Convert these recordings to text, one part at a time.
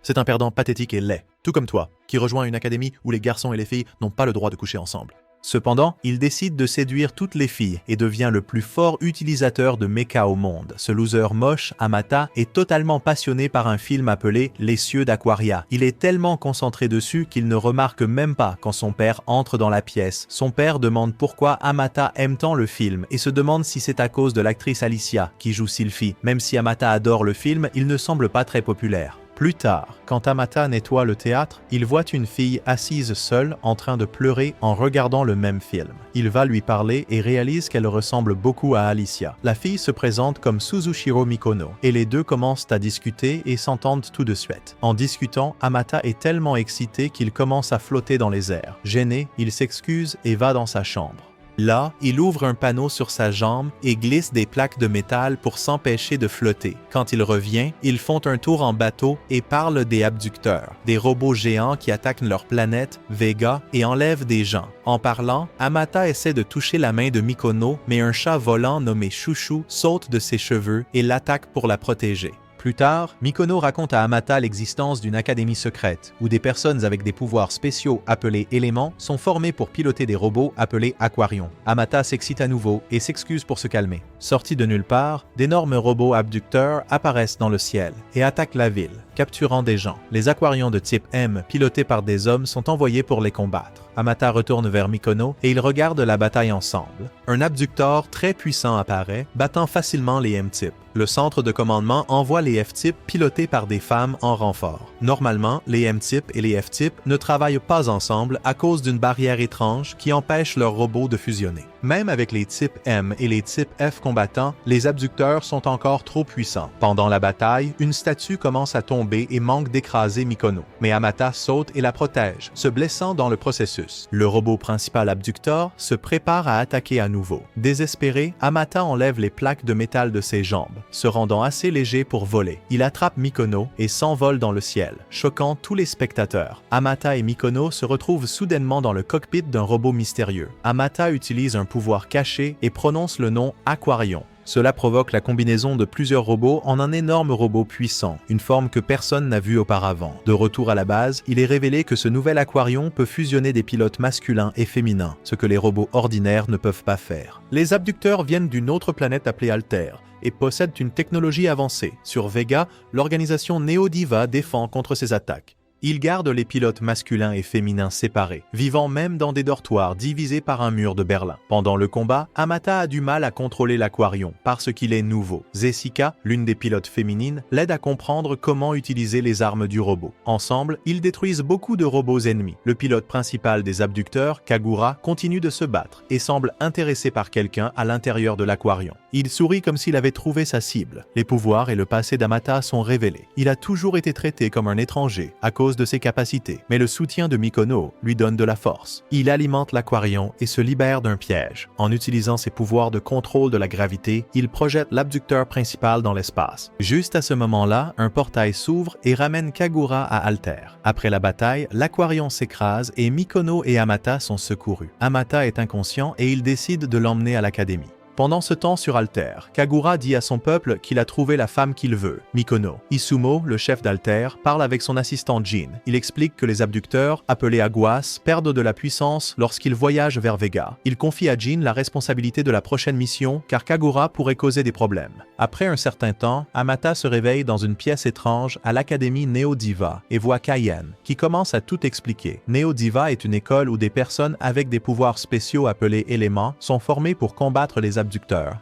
C'est un perdant pathétique et laid, tout comme toi, qui rejoint une académie où les garçons et les filles n'ont pas le droit de coucher ensemble. Cependant, il décide de séduire toutes les filles et devient le plus fort utilisateur de mecha au monde. Ce loser moche, Amata, est totalement passionné par un film appelé Les cieux d'Aquaria. Il est tellement concentré dessus qu'il ne remarque même pas quand son père entre dans la pièce. Son père demande pourquoi Amata aime tant le film et se demande si c'est à cause de l'actrice Alicia qui joue Sylphie. Même si Amata adore le film, il ne semble pas très populaire. Plus tard, quand Amata nettoie le théâtre, il voit une fille assise seule en train de pleurer en regardant le même film. Il va lui parler et réalise qu'elle ressemble beaucoup à Alicia. La fille se présente comme Suzushiro Mikono et les deux commencent à discuter et s'entendent tout de suite. En discutant, Amata est tellement excité qu'il commence à flotter dans les airs. Gêné, il s'excuse et va dans sa chambre. Là, il ouvre un panneau sur sa jambe et glisse des plaques de métal pour s'empêcher de flotter. Quand il revient, ils font un tour en bateau et parlent des abducteurs, des robots géants qui attaquent leur planète, Vega, et enlèvent des gens. En parlant, Amata essaie de toucher la main de Mikono, mais un chat volant nommé Chouchou saute de ses cheveux et l'attaque pour la protéger. Plus tard, Mikono raconte à Amata l'existence d'une académie secrète où des personnes avec des pouvoirs spéciaux appelés éléments sont formées pour piloter des robots appelés aquarions. Amata s'excite à nouveau et s'excuse pour se calmer. Sortis de nulle part, d'énormes robots abducteurs apparaissent dans le ciel et attaquent la ville, capturant des gens. Les aquarions de type M, pilotés par des hommes, sont envoyés pour les combattre. Amata retourne vers Mikono et ils regardent la bataille ensemble. Un abducteur très puissant apparaît, battant facilement les M-types. Le centre de commandement envoie les F-types pilotés par des femmes en renfort. Normalement, les M-types et les F-types ne travaillent pas ensemble à cause d'une barrière étrange qui empêche leurs robots de fusionner. Même avec les types M et les types F combattants, les abducteurs sont encore trop puissants. Pendant la bataille, une statue commence à tomber et manque d'écraser Mikono. Mais Amata saute et la protège, se blessant dans le processus. Le robot principal abducteur se prépare à attaquer à nouveau. Désespéré, Amata enlève les plaques de métal de ses jambes, se rendant assez léger pour voler. Il attrape Mikono et s'envole dans le ciel, choquant tous les spectateurs. Amata et Mikono se retrouvent soudainement dans le cockpit d'un robot mystérieux. Amata utilise un pouvoir caché et prononce le nom Aquarion. Cela provoque la combinaison de plusieurs robots en un énorme robot puissant, une forme que personne n'a vue auparavant. De retour à la base, il est révélé que ce nouvel aquarion peut fusionner des pilotes masculins et féminins, ce que les robots ordinaires ne peuvent pas faire. Les abducteurs viennent d'une autre planète appelée Alter et possèdent une technologie avancée. Sur Vega, l'organisation Neodiva défend contre ces attaques. Ils gardent les pilotes masculins et féminins séparés, vivant même dans des dortoirs divisés par un mur de Berlin. Pendant le combat, Amata a du mal à contrôler l'aquarion parce qu'il est nouveau. Zessica, l'une des pilotes féminines, l'aide à comprendre comment utiliser les armes du robot. Ensemble, ils détruisent beaucoup de robots ennemis. Le pilote principal des abducteurs, Kagura, continue de se battre et semble intéressé par quelqu'un à l'intérieur de l'aquarion. Il sourit comme s'il avait trouvé sa cible. Les pouvoirs et le passé d'Amata sont révélés. Il a toujours été traité comme un étranger à cause de ses capacités, mais le soutien de Mikono lui donne de la force. Il alimente l'aquarion et se libère d'un piège. En utilisant ses pouvoirs de contrôle de la gravité, il projette l'abducteur principal dans l'espace. Juste à ce moment-là, un portail s'ouvre et ramène Kagura à Alter. Après la bataille, l'aquarion s'écrase et Mikono et Amata sont secourus. Amata est inconscient et il décide de l'emmener à l'académie. Pendant ce temps sur Alter, Kagura dit à son peuple qu'il a trouvé la femme qu'il veut, Mikono. Isumo, le chef d'Alter, parle avec son assistant Jin. Il explique que les abducteurs, appelés Aguas, perdent de la puissance lorsqu'ils voyagent vers Vega. Il confie à Jin la responsabilité de la prochaine mission car Kagura pourrait causer des problèmes. Après un certain temps, Amata se réveille dans une pièce étrange à l'académie Neodiva et voit Kaien, qui commence à tout expliquer. Neodiva est une école où des personnes avec des pouvoirs spéciaux appelés éléments sont formées pour combattre les abducteurs,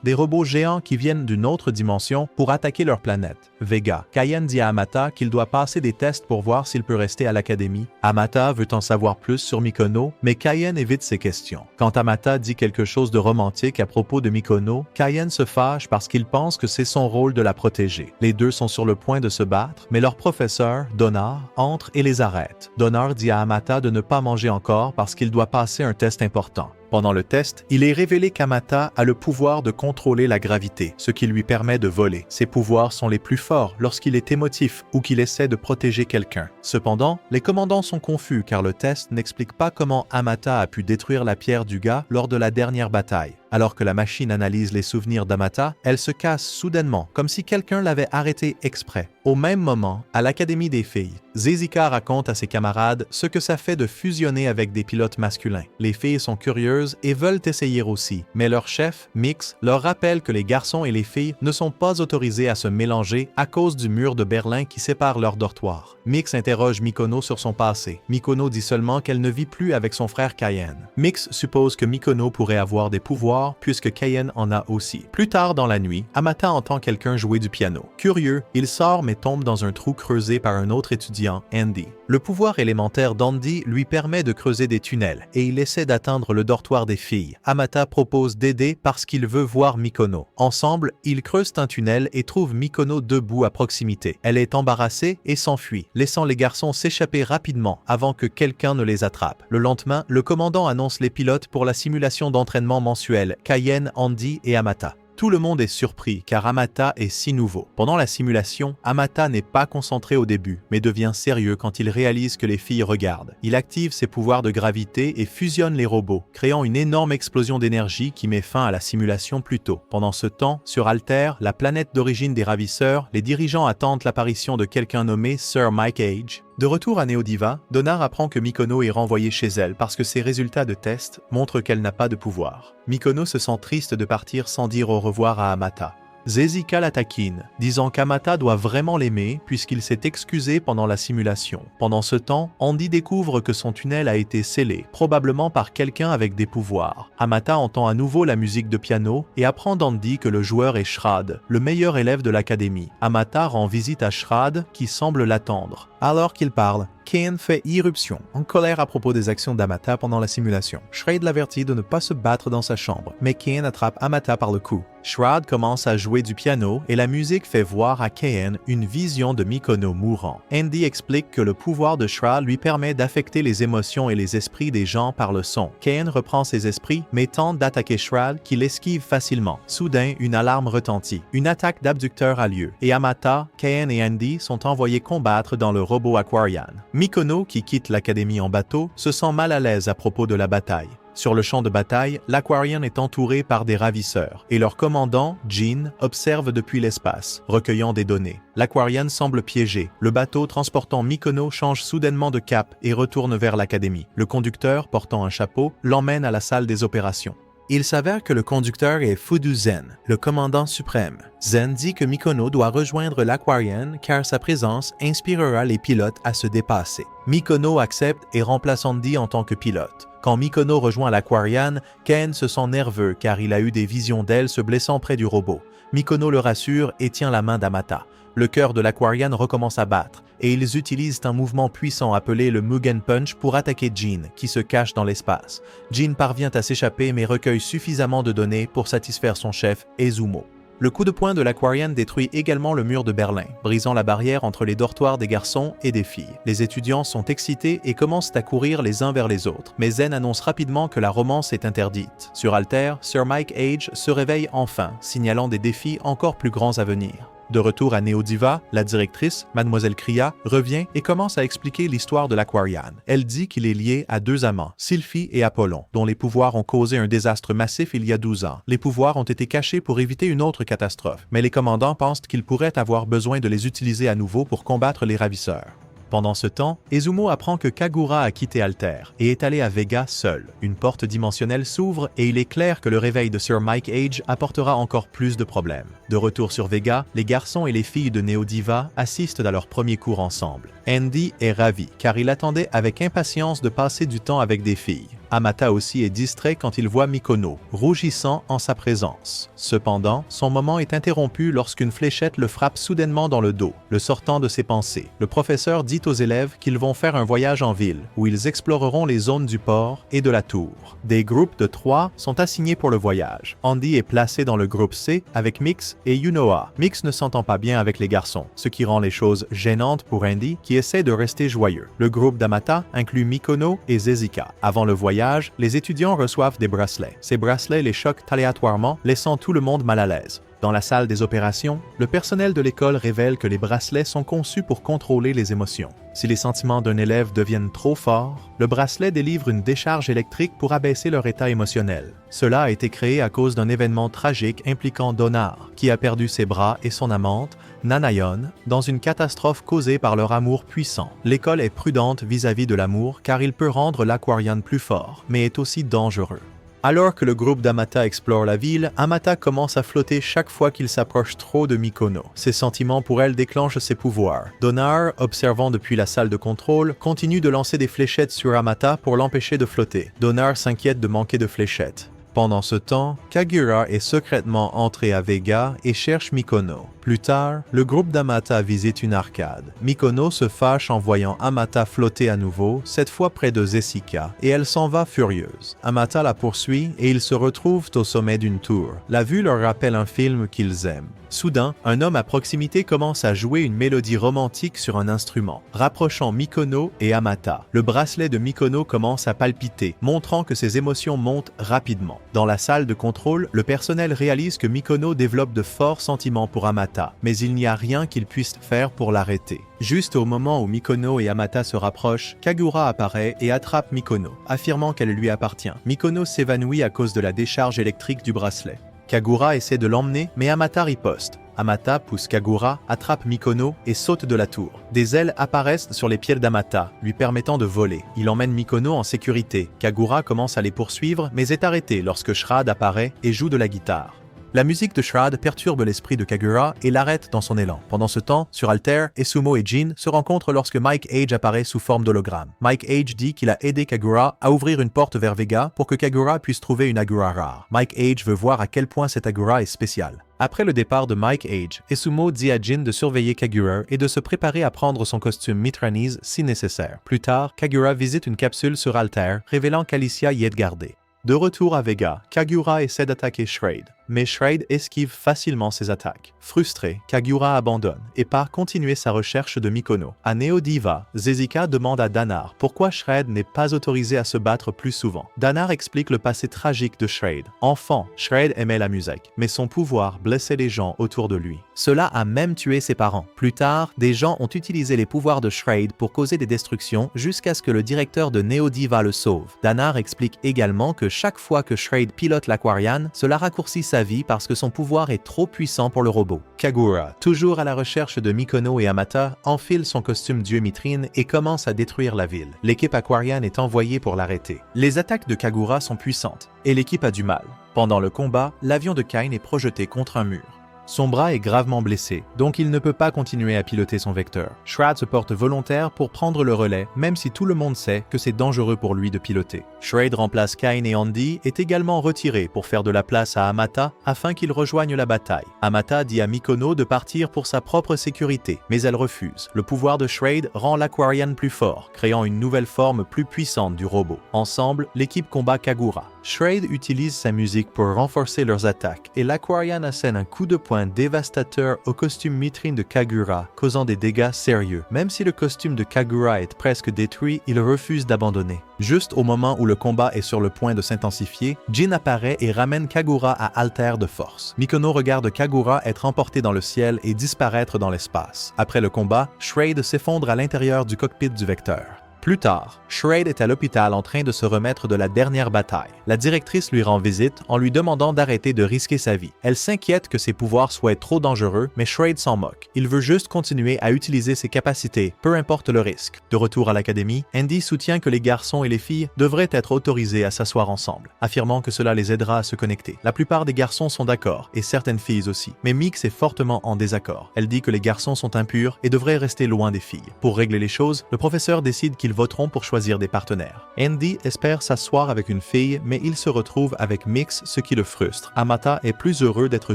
des robots géants qui viennent d'une autre dimension pour attaquer leur planète, Vega. Kaien dit à Amata qu'il doit passer des tests pour voir s'il peut rester à l'académie. Amata veut en savoir plus sur Mikono, mais Kaien évite ses questions. Quand Amata dit quelque chose de romantique à propos de Mikono, Kaien se fâche parce qu'il pense que c'est son rôle de la protéger. Les deux sont sur le point de se battre, mais leur professeur, Donar, entre et les arrête. Donar dit à Amata de ne pas manger encore parce qu'il doit passer un test important. Pendant le test, il est révélé qu'Amata a le pouvoir de contrôler la gravité, ce qui lui permet de voler. Ses pouvoirs sont les plus forts lorsqu'il est émotif ou qu'il essaie de protéger quelqu'un. Cependant, les commandants sont confus car le test n'explique pas comment Amata a pu détruire la pierre du gars lors de la dernière bataille. Alors que la machine analyse les souvenirs d'Amata, elle se casse soudainement, comme si quelqu'un l'avait arrêtée exprès. Au même moment, à l'Académie des filles, Zezika raconte à ses camarades ce que ça fait de fusionner avec des pilotes masculins. Les filles sont curieuses et veulent essayer aussi, mais leur chef, Mix, leur rappelle que les garçons et les filles ne sont pas autorisés à se mélanger à cause du mur de Berlin qui sépare leurs dortoirs. Mix interroge Mikono sur son passé. Mikono dit seulement qu'elle ne vit plus avec son frère Kaien. Mix suppose que Mikono pourrait avoir des pouvoirs puisque Kaien en a aussi. Plus tard dans la nuit, Amata entend quelqu'un jouer du piano. Curieux, il sort mais tombe dans un trou creusé par un autre étudiant, Andy. Le pouvoir élémentaire d'Andy lui permet de creuser des tunnels et il essaie d'atteindre le dortoir des filles. Amata propose d'aider parce qu'il veut voir Mikono. Ensemble, ils creusent un tunnel et trouvent Mikono debout à proximité. Elle est embarrassée et s'enfuit, laissant les garçons s'échapper rapidement avant que quelqu'un ne les attrape. Le lendemain, le commandant annonce les pilotes pour la simulation d'entraînement mensuelle, Kaien, Andy et Amata. Tout le monde est surpris car Amata est si nouveau. Pendant la simulation, Amata n'est pas concentré au début, mais devient sérieux quand il réalise que les filles regardent. Il active ses pouvoirs de gravité et fusionne les robots, créant une énorme explosion d'énergie qui met fin à la simulation plus tôt. Pendant ce temps, sur Alter, la planète d'origine des ravisseurs, les dirigeants attendent l'apparition de quelqu'un nommé Sir Mike Age. De retour à Neodiva, Donar apprend que Mikono est renvoyée chez elle parce que ses résultats de test montrent qu'elle n'a pas de pouvoir. Mikono se sent triste de partir sans dire au revoir à Amata. Zezika la taquine, disant qu'Amata doit vraiment l'aimer puisqu'il s'est excusé pendant la simulation. Pendant ce temps, Andy découvre que son tunnel a été scellé, probablement par quelqu'un avec des pouvoirs. Amata entend à nouveau la musique de piano et apprend d'Andy que le joueur est Shrad, le meilleur élève de l'académie. Amata rend visite à Shrad qui semble l'attendre. Alors qu'il parle, Kaien fait irruption, en colère à propos des actions d'Amata pendant la simulation. Shrad l'avertit de ne pas se battre dans sa chambre, mais Kaien attrape Amata par le cou. Shrad commence à jouer du piano et la musique fait voir à Kaien une vision de Mikono mourant. Andy explique que le pouvoir de Shrad lui permet d'affecter les émotions et les esprits des gens par le son. Kaien reprend ses esprits mais tente d'attaquer Shrad qui l'esquive facilement. Soudain, une alarme retentit. Une attaque d'abducteurs a lieu et Amata, Kaien et Andy sont envoyés combattre dans le robot Aquarian. Mikono, qui quitte l'académie en bateau, se sent mal à l'aise à propos de la bataille. Sur le champ de bataille, l'Aquarian est entouré par des ravisseurs et leur commandant, Jean, observe depuis l'espace, recueillant des données. L'Aquarian semble piégé. Le bateau transportant Mikono change soudainement de cap et retourne vers l'académie. Le conducteur, portant un chapeau, l'emmène à la salle des opérations. Il s'avère que le conducteur est Fudu Zen, le commandant suprême. Zen dit que Mikono doit rejoindre l'Aquarian car sa présence inspirera les pilotes à se dépasser. Mikono accepte et remplace Andy en tant que pilote. Quand Mikono rejoint l'Aquarian, Ken se sent nerveux car il a eu des visions d'elle se blessant près du robot. Mikono le rassure et tient la main d'Amata. Le cœur de l'Aquarian recommence à battre et ils utilisent un mouvement puissant appelé le Mugen Punch pour attaquer Jean, qui se cache dans l'espace. Jean parvient à s'échapper mais recueille suffisamment de données pour satisfaire son chef, Ezumo. Le coup de poing de l'Aquarian détruit également le mur de Berlin, brisant la barrière entre les dortoirs des garçons et des filles. Les étudiants sont excités et commencent à courir les uns vers les autres, mais Zen annonce rapidement que la romance est interdite. Sur Alter, Sir Mike Age se réveille enfin, signalant des défis encore plus grands à venir. De retour à Neodiva, la directrice, Mademoiselle Kria, revient et commence à expliquer l'histoire de l'Aquarian. Elle dit qu'il est lié à deux amants, Sylphie et Apollon, dont les pouvoirs ont causé un désastre massif il y a 12 ans. Les pouvoirs ont été cachés pour éviter une autre catastrophe, mais les commandants pensent qu'ils pourraient avoir besoin de les utiliser à nouveau pour combattre les ravisseurs. Pendant ce temps, Ezumo apprend que Kagura a quitté Alter et est allé à Vega seul. Une porte dimensionnelle s'ouvre et il est clair que le réveil de Sir Mike Age apportera encore plus de problèmes. De retour sur Vega, les garçons et les filles de Neodiva assistent à leur premier cours ensemble. Andy est ravi car il attendait avec impatience de passer du temps avec des filles. Amata aussi est distrait quand il voit Mikono, rougissant en sa présence. Cependant, son moment est interrompu lorsqu'une fléchette le frappe soudainement dans le dos, le sortant de ses pensées. Le professeur dit aux élèves qu'ils vont faire un voyage en ville, où ils exploreront les zones du port et de la tour. Des groupes de 3 sont assignés pour le voyage. Andy est placé dans le groupe C avec Mix et Yunoa. Mix ne s'entend pas bien avec les garçons, ce qui rend les choses gênantes pour Andy, qui essaie de rester joyeux. Le groupe d'Amata inclut Mikono et Zezika. Avant le voyage, les étudiants reçoivent des bracelets. Ces bracelets les choquent aléatoirement, laissant tout le monde mal à l'aise. Dans la salle des opérations, le personnel de l'école révèle que les bracelets sont conçus pour contrôler les émotions. Si les sentiments d'un élève deviennent trop forts, le bracelet délivre une décharge électrique pour abaisser leur état émotionnel. Cela a été créé à cause d'un événement tragique impliquant Donar, qui a perdu ses bras et son amante, Nanayon, dans une catastrophe causée par leur amour puissant. L'école est prudente vis-à-vis de l'amour car il peut rendre l'Aquarian plus fort, mais est aussi dangereux. Alors que le groupe d'Amata explore la ville, Amata commence à flotter chaque fois qu'il s'approche trop de Mikono. Ses sentiments pour elle déclenchent ses pouvoirs. Donar, observant depuis la salle de contrôle, continue de lancer des fléchettes sur Amata pour l'empêcher de flotter. Donar s'inquiète de manquer de fléchettes. Pendant ce temps, Kagura est secrètement entré à Vega et cherche Mikono. Plus tard, le groupe d'Amata visite une arcade. Mikono se fâche en voyant Amata flotter à nouveau, cette fois près de Zesika, et elle s'en va furieuse. Amata la poursuit et ils se retrouvent au sommet d'une tour. La vue leur rappelle un film qu'ils aiment. Soudain, un homme à proximité commence à jouer une mélodie romantique sur un instrument, rapprochant Mikono et Amata. Le bracelet de Mikono commence à palpiter, montrant que ses émotions montent rapidement. Dans la salle de contrôle, le personnel réalise que Mikono développe de forts sentiments pour Amata, mais il n'y a rien qu'il puisse faire pour l'arrêter. Juste au moment où Mikono et Amata se rapprochent, Kagura apparaît et attrape Mikono, affirmant qu'elle lui appartient. Mikono s'évanouit à cause de la décharge électrique du bracelet. Kagura essaie de l'emmener, mais Amata riposte. Amata pousse Kagura, attrape Mikono et saute de la tour. Des ailes apparaissent sur les pieds d'Amata, lui permettant de voler. Il emmène Mikono en sécurité. Kagura commence à les poursuivre, mais est arrêté lorsque Shroud apparaît et joue de la guitare. La musique de Shroud perturbe l'esprit de Kagura et l'arrête dans son élan. Pendant ce temps, sur Altair, Esumo et Jin se rencontrent lorsque Mike Age apparaît sous forme d'hologramme. Mike Age dit qu'il a aidé Kagura à ouvrir une porte vers Vega pour que Kagura puisse trouver une Agura rare. Mike Age veut voir à quel point cette Agura est spéciale. Après le départ de Mike Age, Esumo dit à Jin de surveiller Kagura et de se préparer à prendre son costume Mitranese si nécessaire. Plus tard, Kagura visite une capsule sur Altair, révélant qu'Alicia y est gardée. De retour à Vega, Kagura essaie d'attaquer Shroud, mais Shroud esquive facilement ses attaques. Frustré, Kagura abandonne et part continuer sa recherche de Mikono. À Neodiva, Zesika demande à Danar pourquoi Shroud n'est pas autorisé à se battre plus souvent. Danar explique le passé tragique de Shroud. Enfant, Shroud aimait la musique, mais son pouvoir blessait les gens autour de lui. Cela a même tué ses parents. Plus tard, des gens ont utilisé les pouvoirs de Shroud pour causer des destructions jusqu'à ce que le directeur de Neodiva le sauve. Danar explique également que chaque fois que Shroud pilote l'Aquarian, cela raccourcit sa vie parce que son pouvoir est trop puissant pour le robot. Kagura, toujours à la recherche de Mikono et Amata, enfile son costume Dieu Mitrine et commence à détruire la ville. L'équipe Aquarian est envoyée pour l'arrêter. Les attaques de Kagura sont puissantes et l'équipe a du mal. Pendant le combat, l'avion de Kain est projeté contre un mur. Son bras est gravement blessé, donc il ne peut pas continuer à piloter son vecteur. Shroud se porte volontaire pour prendre le relais, même si tout le monde sait que c'est dangereux pour lui de piloter. Shroud remplace Kain et Andy, est également retiré pour faire de la place à Amata afin qu'il rejoigne la bataille. Amata dit à Mikono de partir pour sa propre sécurité, mais elle refuse. Le pouvoir de Shroud rend l'Aquarian plus fort, créant une nouvelle forme plus puissante du robot. Ensemble, l'équipe combat Kagura. Shroud utilise sa musique pour renforcer leurs attaques et l'Aquarian assène un coup de poing dévastateur au costume Mitrine de Kagura, causant des dégâts sérieux. Même si le costume de Kagura est presque détruit, il refuse d'abandonner. Juste au moment où le combat est sur le point de s'intensifier, Jin apparaît et ramène Kagura à Altair de force. Mikono regarde Kagura être emporté dans le ciel et disparaître dans l'espace. Après le combat, Shroud s'effondre à l'intérieur du cockpit du vecteur. Plus tard, Shroud est à l'hôpital en train de se remettre de la dernière bataille. La directrice lui rend visite en lui demandant d'arrêter de risquer sa vie. Elle s'inquiète que ses pouvoirs soient trop dangereux, mais Shroud s'en moque. Il veut juste continuer à utiliser ses capacités, peu importe le risque. De retour à l'académie, Andy soutient que les garçons et les filles devraient être autorisés à s'asseoir ensemble, affirmant que cela les aidera à se connecter. La plupart des garçons sont d'accord, et certaines filles aussi. Mais Mix est fortement en désaccord. Elle dit que les garçons sont impurs et devraient rester loin des filles. Pour régler les choses, le professeur décide qu'ils voteront pour choisir des partenaires. Andy espère s'asseoir avec une fille, mais il se retrouve avec Mix, ce qui le frustre. Amata est plus heureux d'être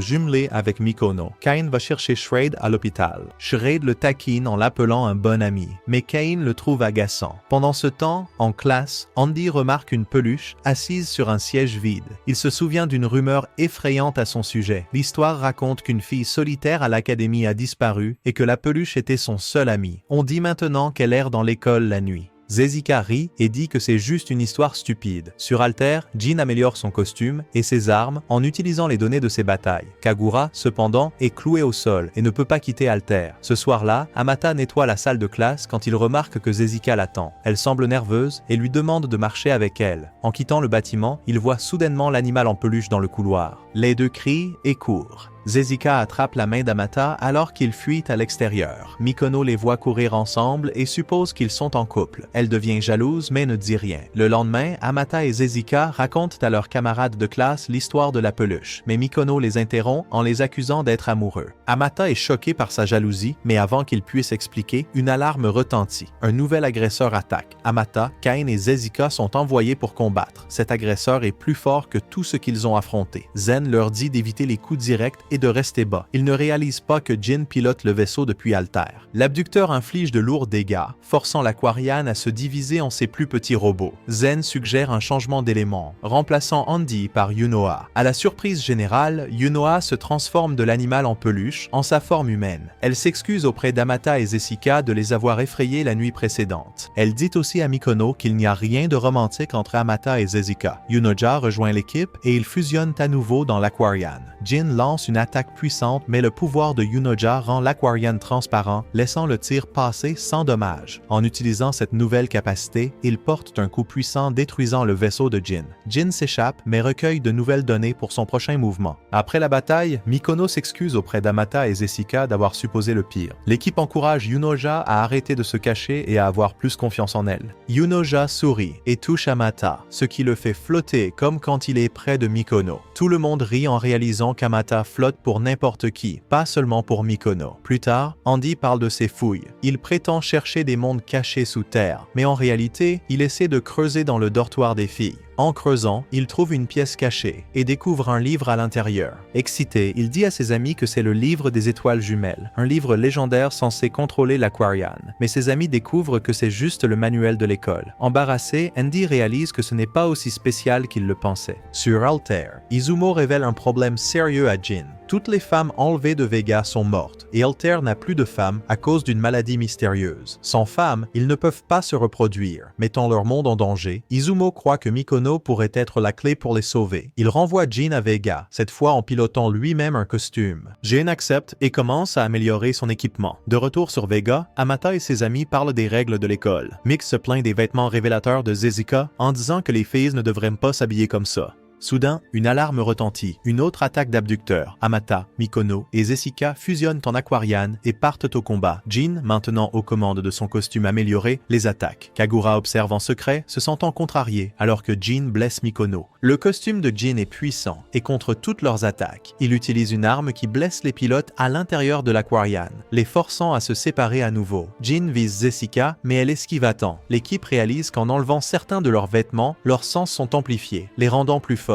jumelé avec Mikono. Kain va chercher Shroud à l'hôpital. Shroud le taquine en l'appelant un bon ami, mais Kain le trouve agaçant. Pendant ce temps, en classe, Andy remarque une peluche assise sur un siège vide. Il se souvient d'une rumeur effrayante à son sujet. L'histoire raconte qu'une fille solitaire à l'académie a disparu et que la peluche était son seul ami. On dit maintenant qu'elle erre dans l'école la nuit. Zezika rit et dit que c'est juste une histoire stupide. Sur Alter, Jin améliore son costume et ses armes en utilisant les données de ses batailles. Kagura, cependant, est cloué au sol et ne peut pas quitter Alter. Ce soir-là, Amata nettoie la salle de classe quand il remarque que Zezika l'attend. Elle semble nerveuse et lui demande de marcher avec elle. En quittant le bâtiment, il voit soudainement l'animal en peluche dans le couloir. Les deux crient et courent. Zezika attrape la main d'Amata alors qu'ils fuient à l'extérieur. Mikono les voit courir ensemble et suppose qu'ils sont en couple. Elle devient jalouse mais ne dit rien. Le lendemain, Amata et Zezika racontent à leurs camarades de classe l'histoire de la peluche, mais Mikono les interrompt en les accusant d'être amoureux. Amata est choqué par sa jalousie, mais avant qu'il puisse expliquer, une alarme retentit. Un nouvel agresseur attaque. Amata, Kain et Zezika sont envoyés pour combattre. Cet agresseur est plus fort que tout ce qu'ils ont affronté. Zen leur dit d'éviter les coups directs et de rester bas. Ils ne réalisent pas que Jin pilote le vaisseau depuis Alter. L'abducteur inflige de lourds dégâts, forçant l'Aquarian à se diviser en ses plus petits robots. Zen suggère un changement d'élément, remplaçant Andy par Yunoa. À la surprise générale, Yunoa se transforme de l'animal en peluche, en sa forme humaine. Elle s'excuse auprès d'Amata et Zezika de les avoir effrayés la nuit précédente. Elle dit aussi à Mikono qu'il n'y a rien de romantique entre Amata et Zezika. Yunoja rejoint l'équipe et ils fusionnent à nouveau dans l'Aquarian. Jin lance une attaque puissante, mais le pouvoir de Yunoja rend l'Aquarian transparent, laissant le tir passer sans dommage. En utilisant cette nouvelle capacité, il porte un coup puissant détruisant le vaisseau de Jin. Jin s'échappe, mais recueille de nouvelles données pour son prochain mouvement. Après la bataille, Mikono s'excuse auprès d'Amata et Zezika d'avoir supposé le pire. L'équipe encourage Yunoja à arrêter de se cacher et à avoir plus confiance en elle. Yunoja sourit et touche Amata, ce qui le fait flotter comme quand il est près de Mikono. Tout le monde rit en réalisant qu'Amata flotte pour n'importe qui, pas seulement pour Mikono. Plus tard, Andy parle de ses fouilles. Il prétend chercher des mondes cachés sous terre, mais en réalité, il essaie de creuser dans le dortoir des filles. En creusant, il trouve une pièce cachée et découvre un livre à l'intérieur. Excité, il dit à ses amis que c'est le livre des étoiles jumelles, un livre légendaire censé contrôler l'Aquarian. Mais ses amis découvrent que c'est juste le manuel de l'école. Embarrassé, Andy réalise que ce n'est pas aussi spécial qu'il le pensait. Sur Alter, Izumo révèle un problème sérieux à Jin. Toutes les femmes enlevées de Vega sont mortes et Alter n'a plus de femmes à cause d'une maladie mystérieuse. Sans femmes, ils ne peuvent pas se reproduire, mettant leur monde en danger. Izumo croit que Mikono pourrait être la clé pour les sauver. Il renvoie Jin à Vega, cette fois en pilotant lui-même un costume. Jin accepte et commence à améliorer son équipement. De retour sur Vega, Amata et ses amis parlent des règles de l'école. Mick se plaint des vêtements révélateurs de Zezika en disant que les filles ne devraient pas s'habiller comme ça. Soudain, une alarme retentit. Une autre attaque d'abducteurs. Amata, Mikono et Zezika fusionnent en Aquarian et partent au combat. Jin, maintenant aux commandes de son costume amélioré, les attaque. Kagura observe en secret, se sentant contrarié, alors que Jin blesse Mikono. Le costume de Jin est puissant et contre toutes leurs attaques, il utilise une arme qui blesse les pilotes à l'intérieur de l'Aquarian, les forçant à se séparer à nouveau. Jin vise Zezika, mais elle esquive à temps. L'équipe réalise qu'en enlevant certains de leurs vêtements, leurs sens sont amplifiés, les rendant plus forts.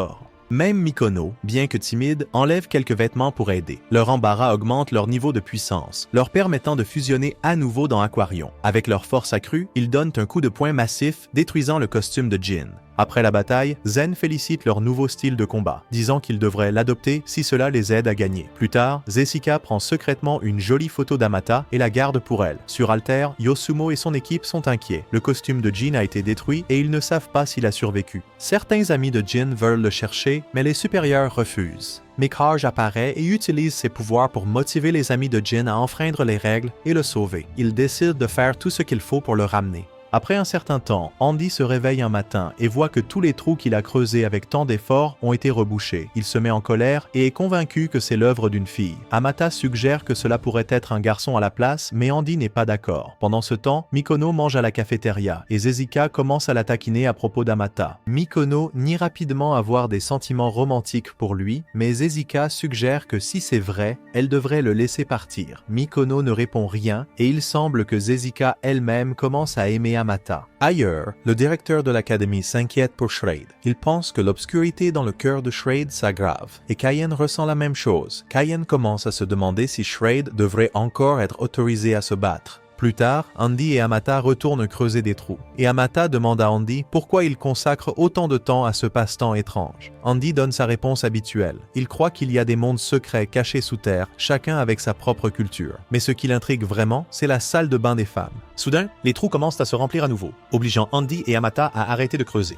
Même Mikono, bien que timide, enlève quelques vêtements pour aider. Leur embarras augmente leur niveau de puissance, leur permettant de fusionner à nouveau dans Aquarion. Avec leur force accrue, ils donnent un coup de poing massif, détruisant le costume de Jin. Après la bataille, Zen félicite leur nouveau style de combat, disant qu'ils devraient l'adopter si cela les aide à gagner. Plus tard, Zezika prend secrètement une jolie photo d'Amata et la garde pour elle. Sur Alter, Yosumo et son équipe sont inquiets. Le costume de Jin a été détruit et ils ne savent pas s'il a survécu. Certains amis de Jin veulent le chercher, mais les supérieurs refusent. Mikhaj apparaît et utilise ses pouvoirs pour motiver les amis de Jin à enfreindre les règles et le sauver. Il décide de faire tout ce qu'il faut pour le ramener. Après un certain temps, Andy se réveille un matin et voit que tous les trous qu'il a creusés avec tant d'efforts ont été rebouchés. Il se met en colère et est convaincu que c'est l'œuvre d'une fille. Amata suggère que cela pourrait être un garçon à la place, mais Andy n'est pas d'accord. Pendant ce temps, Mikono mange à la cafétéria et Zezika commence à la taquiner à propos d'Amata. Mikono nie rapidement avoir des sentiments romantiques pour lui, mais Zezika suggère que si c'est vrai, elle devrait le laisser partir. Mikono ne répond rien et il semble que Zezika elle-même commence à aimer Amata. Ailleurs, le directeur de l'académie s'inquiète pour Shraid. Il pense que l'obscurité dans le cœur de Shraid s'aggrave, et Kaien ressent la même chose. Kaien commence à se demander si Shraid devrait encore être autorisé à se battre. Plus tard, Andy et Amata retournent creuser des trous. Et Amata demande à Andy pourquoi il consacre autant de temps à ce passe-temps étrange. Andy donne sa réponse habituelle. Il croit qu'il y a des mondes secrets cachés sous terre, chacun avec sa propre culture. Mais ce qui l'intrigue vraiment, c'est la salle de bain des femmes. Soudain, les trous commencent à se remplir à nouveau, obligeant Andy et Amata à arrêter de creuser.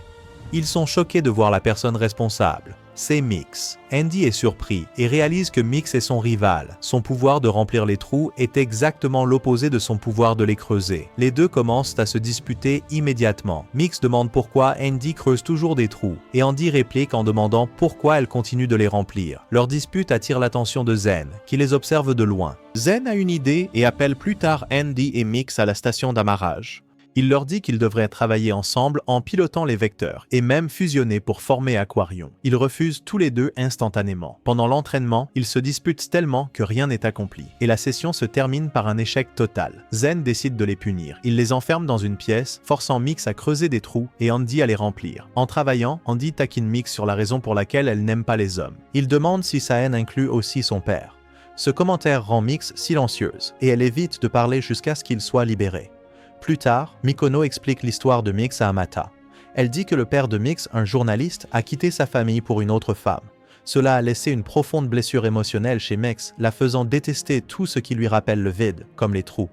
Ils sont choqués de voir la personne responsable. C'est Mix. Andy est surpris et réalise que Mix est son rival. Son pouvoir de remplir les trous est exactement l'opposé de son pouvoir de les creuser. Les deux commencent à se disputer immédiatement. Mix demande pourquoi Andy creuse toujours des trous et Andy réplique en demandant pourquoi elle continue de les remplir. Leur dispute attire l'attention de Zen, qui les observe de loin. Zen a une idée et appelle plus tard Andy et Mix à la station d'amarrage. Il leur dit qu'ils devraient travailler ensemble en pilotant les vecteurs et même fusionner pour former Aquarion. Ils refusent tous les deux instantanément. Pendant l'entraînement, ils se disputent tellement que rien n'est accompli et la session se termine par un échec total. Zen décide de les punir. Il les enferme dans une pièce, forçant Mix à creuser des trous et Andy à les remplir. En travaillant, Andy taquine Mix sur la raison pour laquelle elle n'aime pas les hommes. Il demande si sa haine inclut aussi son père. Ce commentaire rend Mix silencieuse et elle évite de parler jusqu'à ce qu'il soit libéré. Plus tard, Mikono explique l'histoire de Mix à Amata. Elle dit que le père de Mix, un journaliste, a quitté sa famille pour une autre femme. Cela a laissé une profonde blessure émotionnelle chez Mix, la faisant détester tout ce qui lui rappelle le vide, comme les trous.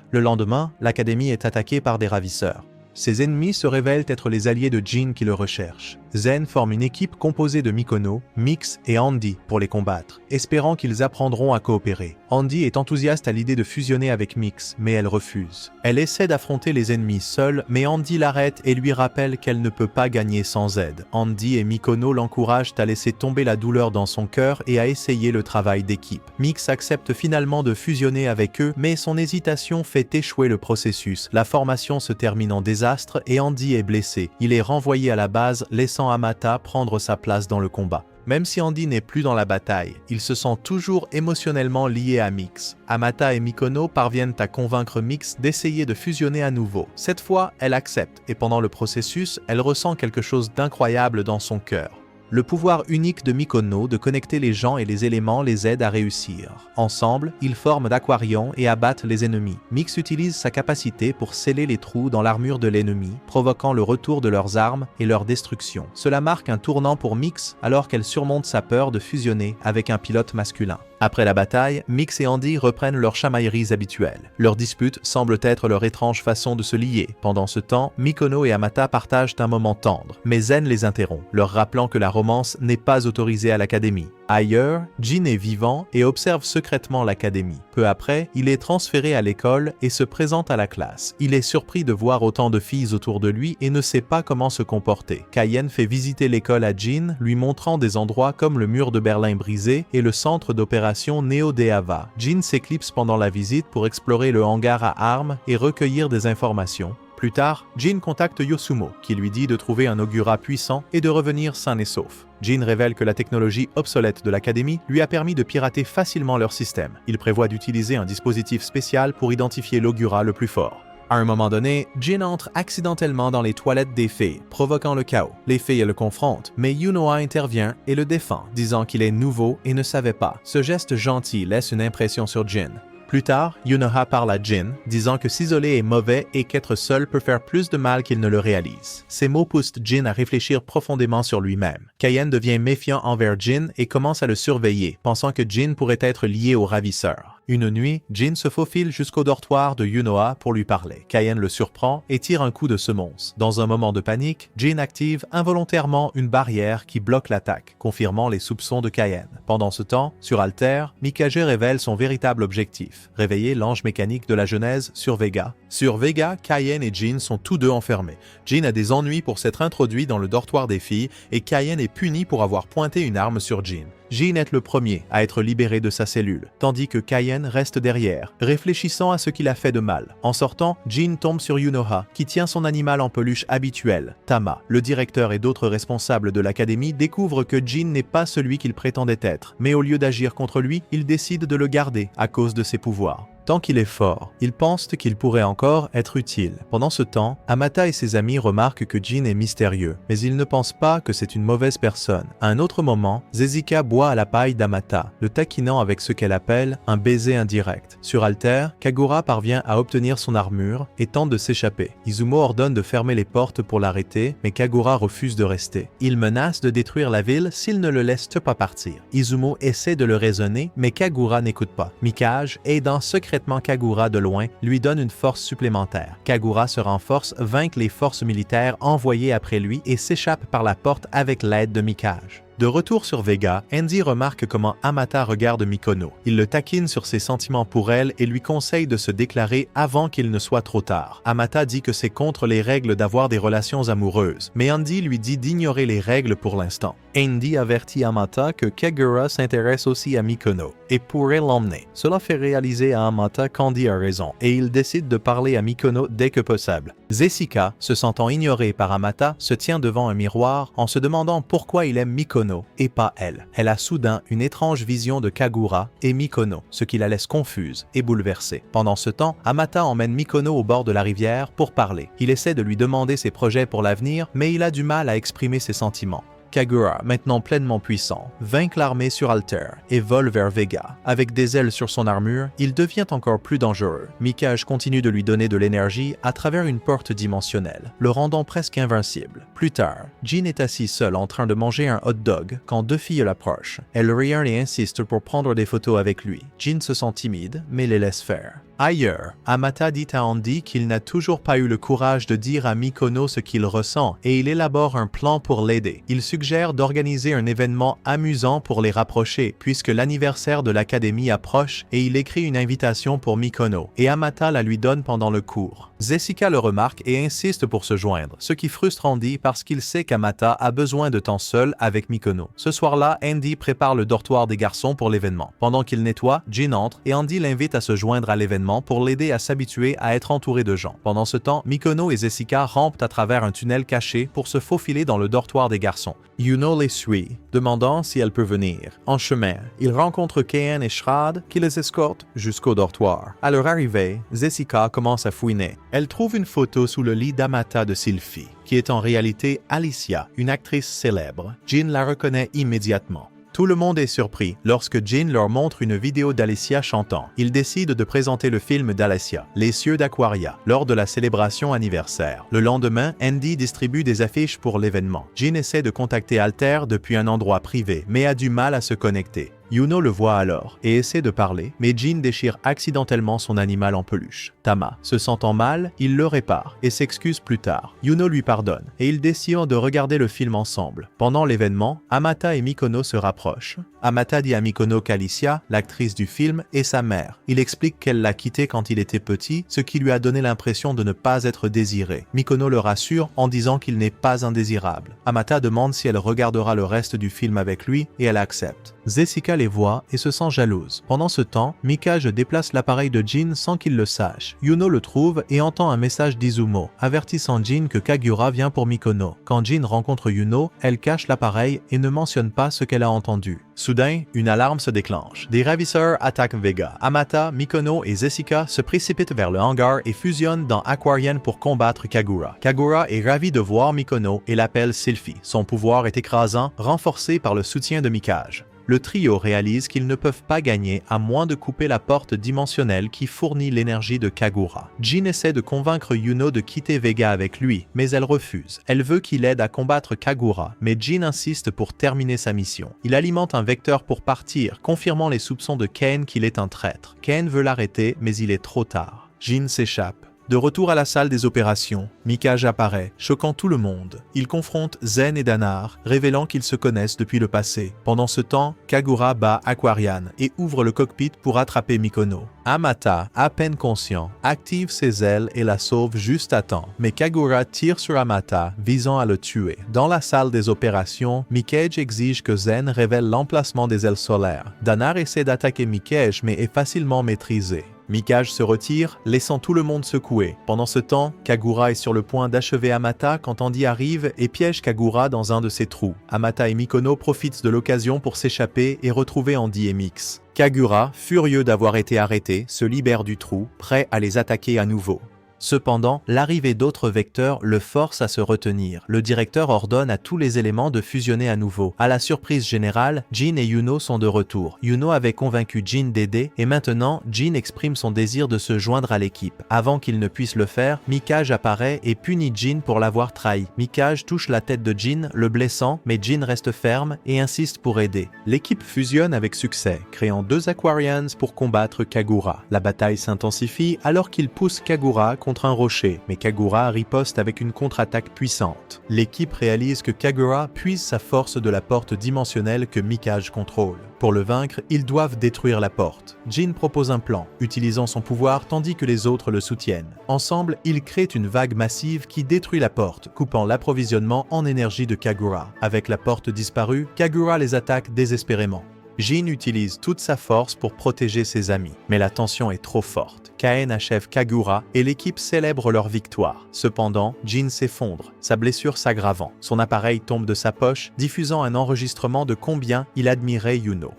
Le lendemain, l'académie est attaquée par des ravisseurs. Ses ennemis se révèlent être les alliés de Jin qui le recherchent. Zen forme une équipe composée de Mikono, Mix et Andy pour les combattre, espérant qu'ils apprendront à coopérer. Andy est enthousiaste à l'idée de fusionner avec Mix, mais elle refuse. Elle essaie d'affronter les ennemis seule, mais Andy l'arrête et lui rappelle qu'elle ne peut pas gagner sans aide. Andy et Mikono l'encouragent à laisser tomber la douleur dans son cœur et à essayer le travail d'équipe. Mix accepte finalement de fusionner avec eux, mais son hésitation fait échouer le processus. La formation se termine en désastre et Andy est blessé. Il est renvoyé à la base, laissant Amata prendre sa place dans le combat. Même si Andy n'est plus dans la bataille, il se sent toujours émotionnellement lié à Mix. Amata et Mikono parviennent à convaincre Mix d'essayer de fusionner à nouveau. Cette fois, elle accepte et pendant le processus, elle ressent quelque chose d'incroyable dans son cœur. Le pouvoir unique de Mikono de connecter les gens et les éléments les aide à réussir. Ensemble, ils forment d'Aquarion et abattent les ennemis. Mix utilise sa capacité pour sceller les trous dans l'armure de l'ennemi, provoquant le retour de leurs armes et leur destruction. Cela marque un tournant pour Mix alors qu'elle surmonte sa peur de fusionner avec un pilote masculin. Après la bataille, Mix et Andy reprennent leurs chamailleries habituelles. Leur dispute semble être leur étrange façon de se lier. Pendant ce temps, Mikono et Amata partagent un moment tendre, mais Zen les interrompt, leur rappelant que la romance n'est pas autorisée à l'académie. Ailleurs, Jin est vivant et observe secrètement l'académie. Peu après, il est transféré à l'école et se présente à la classe. Il est surpris de voir autant de filles autour de lui et ne sait pas comment se comporter. Kaien fait visiter l'école à Jin, lui montrant des endroits comme le mur de Berlin brisé et le centre d'opération Neo Deava. Jin s'éclipse pendant la visite pour explorer le hangar à armes et recueillir des informations. Plus tard, Jin contacte Yosumo, qui lui dit de trouver un Augurat puissant et de revenir sain et sauf. Jin révèle que la technologie obsolète de l'Académie lui a permis de pirater facilement leur système. Il prévoit d'utiliser un dispositif spécial pour identifier l'Augurat le plus fort. À un moment donné, Jin entre accidentellement dans les toilettes des filles, provoquant le chaos. Les filles le confrontent, mais Yunoa intervient et le défend, disant qu'il est nouveau et ne savait pas. Ce geste gentil laisse une impression sur Jin. Plus tard, Yunoha parle à Jin, disant que s'isoler est mauvais et qu'être seul peut faire plus de mal qu'il ne le réalise. Ces mots poussent Jin à réfléchir profondément sur lui-même. Kaien devient méfiant envers Jin et commence à le surveiller, pensant que Jin pourrait être lié au ravisseur. Une nuit, Jin se faufile jusqu'au dortoir de Yunoha pour lui parler. Kaien le surprend et tire un coup de semonce. Dans un moment de panique, Jin active involontairement une barrière qui bloque l'attaque, confirmant les soupçons de Kaien. Pendant ce temps, sur Alter, Mikage révèle son véritable objectif, réveiller l'ange mécanique de la Genèse sur Vega. Sur Vega, Kaien et Jin sont tous deux enfermés. Jin a des ennuis pour s'être introduit dans le dortoir des filles et Kaien est puni pour avoir pointé une arme sur Jin. Jin est le premier à être libéré de sa cellule, tandis que Kaien reste derrière, réfléchissant à ce qu'il a fait de mal. En sortant, Jin tombe sur Yunoha, qui tient son animal en peluche habituel, Tama. Le directeur et d'autres responsables de l'académie découvrent que Jin n'est pas celui qu'il prétendait être, mais au lieu d'agir contre lui, ils décident de le garder à cause de ses pouvoirs. Tant qu'il est fort, il pense qu'il pourrait encore être utile. Pendant ce temps, Amata et ses amis remarquent que Jin est mystérieux, mais ils ne pensent pas que c'est une mauvaise personne. À un autre moment, Zesika boit à la paille d'Amata, le taquinant avec ce qu'elle appelle un baiser indirect. Sur Alter, Kagura parvient à obtenir son armure et tente de s'échapper. Izumo ordonne de fermer les portes pour l'arrêter, mais Kagura refuse de rester. Il menace de détruire la ville s'il ne le laisse pas partir. Izumo essaie de le raisonner, mais Kagura n'écoute pas. Mikage, aidant secrètement Kagura de loin, lui donne une force supplémentaire. Kagura se renforce, vainc les forces militaires envoyées après lui et s'échappe par la porte avec l'aide de Mikage. De retour sur Vega, Andy remarque comment Amata regarde Mikono. Il le taquine sur ses sentiments pour elle et lui conseille de se déclarer avant qu'il ne soit trop tard. Amata dit que c'est contre les règles d'avoir des relations amoureuses, mais Andy lui dit d'ignorer les règles pour l'instant. Andy avertit Amata que Kagura s'intéresse aussi à Mikono et pourrait l'emmener. Cela fait réaliser à Amata qu'Andy a raison et il décide de parler à Mikono dès que possible. Zesika, se sentant ignorée par Amata, se tient devant un miroir en se demandant pourquoi il aime Mikono et pas elle. Elle a soudain une étrange vision de Kagura et Mikono, ce qui la laisse confuse et bouleversée. Pendant ce temps, Amata emmène Mikono au bord de la rivière pour parler. Il essaie de lui demander ses projets pour l'avenir, mais il a du mal à exprimer ses sentiments. Kagura, maintenant pleinement puissant, vainc l'armée sur Alter et vole vers Vega. Avec des ailes sur son armure, il devient encore plus dangereux. Mikage continue de lui donner de l'énergie à travers une porte dimensionnelle, le rendant presque invincible. Plus tard, Jin est assis seul en train de manger un hot dog quand deux filles l'approchent. Elles rient et insistent pour prendre des photos avec lui. Jin se sent timide, mais les laisse faire. Ailleurs, Amata dit à Andy qu'il n'a toujours pas eu le courage de dire à Mikono ce qu'il ressent et il élabore un plan pour l'aider. Il suggère d'organiser un événement amusant pour les rapprocher puisque l'anniversaire de l'académie approche et il écrit une invitation pour Mikono et Amata la lui donne pendant le cours. Zesika le remarque et insiste pour se joindre, ce qui frustre Andy parce qu'il sait qu'Amata a besoin de temps seul avec Mikono. Ce soir-là, Andy prépare le dortoir des garçons pour l'événement. Pendant qu'il nettoie, Jin entre et Andy l'invite à se joindre à l'événement pour l'aider à s'habituer à être entouré de gens. Pendant ce temps, Mikono et Zesika rampent à travers un tunnel caché pour se faufiler dans le dortoir des garçons. Yuno les suit, demandant si elle peut venir. En chemin, ils rencontrent Keihan et Shrad qui les escortent jusqu'au dortoir. À leur arrivée, Zesika commence à fouiner. Elle trouve une photo sous le lit d'Amata de Sylphie, qui est en réalité Alicia, une actrice célèbre. Jin la reconnaît immédiatement. Tout le monde est surpris lorsque Jin leur montre une vidéo d'Alicia chantant. Ils décident de présenter le film d'Alicia, Les cieux d'Aquaria, lors de la célébration anniversaire. Le lendemain, Andy distribue des affiches pour l'événement. Jin essaie de contacter Alter depuis un endroit privé, mais a du mal à se connecter. Yuno le voit alors et essaie de parler, mais Jin déchire accidentellement son animal en peluche. Tama, se sentant mal, il le répare et s'excuse plus tard. Yuno lui pardonne et ils décident de regarder le film ensemble. Pendant l'événement, Amata et Mikono se rapprochent. Amata dit à Mikono qu'Alicia, l'actrice du film, est sa mère. Il explique qu'elle l'a quitté quand il était petit, ce qui lui a donné l'impression de ne pas être désiré. Mikono le rassure en disant qu'il n'est pas indésirable. Amata demande si elle regardera le reste du film avec lui et elle accepte. Zesika les voit et se sent jalouse. Pendant ce temps, Mikage déplace l'appareil de Jin sans qu'il le sache. Yuno le trouve et entend un message d'Izumo, avertissant Jin que Kagura vient pour Mikono. Quand Jin rencontre Yuno, elle cache l'appareil et ne mentionne pas ce qu'elle a entendu. Soudain, une alarme se déclenche. Des ravisseurs attaquent Vega. Amata, Mikono et Zesika se précipitent vers le hangar et fusionnent dans Aquarian pour combattre Kagura. Kagura est ravi de voir Mikono et l'appelle Sylphie. Son pouvoir est écrasant, renforcé par le soutien de Mikage. Le trio réalise qu'ils ne peuvent pas gagner à moins de couper la porte dimensionnelle qui fournit l'énergie de Kagura. Jin essaie de convaincre Yuno de quitter Vega avec lui, mais elle refuse. Elle veut qu'il aide à combattre Kagura, mais Jin insiste pour terminer sa mission. Il alimente un vecteur pour partir, confirmant les soupçons de Keihan qu'il est un traître. Keihan veut l'arrêter, mais il est trop tard. Jin s'échappe. De retour à la salle des opérations, Mikage apparaît, choquant tout le monde. Il confronte Zen et Danar, révélant qu'ils se connaissent depuis le passé. Pendant ce temps, Kagura bat Aquarian et ouvre le cockpit pour attraper Mikono. Amata, à peine conscient, active ses ailes et la sauve juste à temps, mais Kagura tire sur Amata, visant à le tuer. Dans la salle des opérations, Mikage exige que Zen révèle l'emplacement des ailes solaires. Danar essaie d'attaquer Mikage mais est facilement maîtrisé. Mikage se retire, laissant tout le monde secoué. Pendant ce temps, Kagura est sur le point d'achever Amata quand Andy arrive et piège Kagura dans un de ses trous. Amata et Mikono profitent de l'occasion pour s'échapper et retrouver Andy et Mix. Kagura, furieux d'avoir été arrêté, se libère du trou, prêt à les attaquer à nouveau. Cependant, l'arrivée d'autres vecteurs le force à se retenir. Le directeur ordonne à tous les éléments de fusionner à nouveau. À la surprise générale, Jin et Yuno sont de retour. Yuno avait convaincu Jin d'aider et maintenant, Jin exprime son désir de se joindre à l'équipe. Avant qu'il ne puisse le faire, Mikage apparaît et punit Jin pour l'avoir trahi. Mikage touche la tête de Jin, le blessant, mais Jin reste ferme et insiste pour aider. L'équipe fusionne avec succès, créant 2 Aquarians pour combattre Kagura. La bataille s'intensifie alors qu'il pousse Kagura contre un rocher, mais Kagura riposte avec une contre-attaque puissante. L'équipe réalise que Kagura puise sa force de la porte dimensionnelle que Mikage contrôle. Pour le vaincre, ils doivent détruire la porte. Jin propose un plan, utilisant son pouvoir tandis que les autres le soutiennent. Ensemble, ils créent une vague massive qui détruit la porte, coupant l'approvisionnement en énergie de Kagura. Avec la porte disparue, Kagura les attaque désespérément. Jin utilise toute sa force pour protéger ses amis, mais la tension est trop forte. Kaen achève Kagura et l'équipe célèbre leur victoire. Cependant, Jin s'effondre, sa blessure s'aggravant. Son appareil tombe de sa poche, diffusant un enregistrement de combien il admirait Yuno.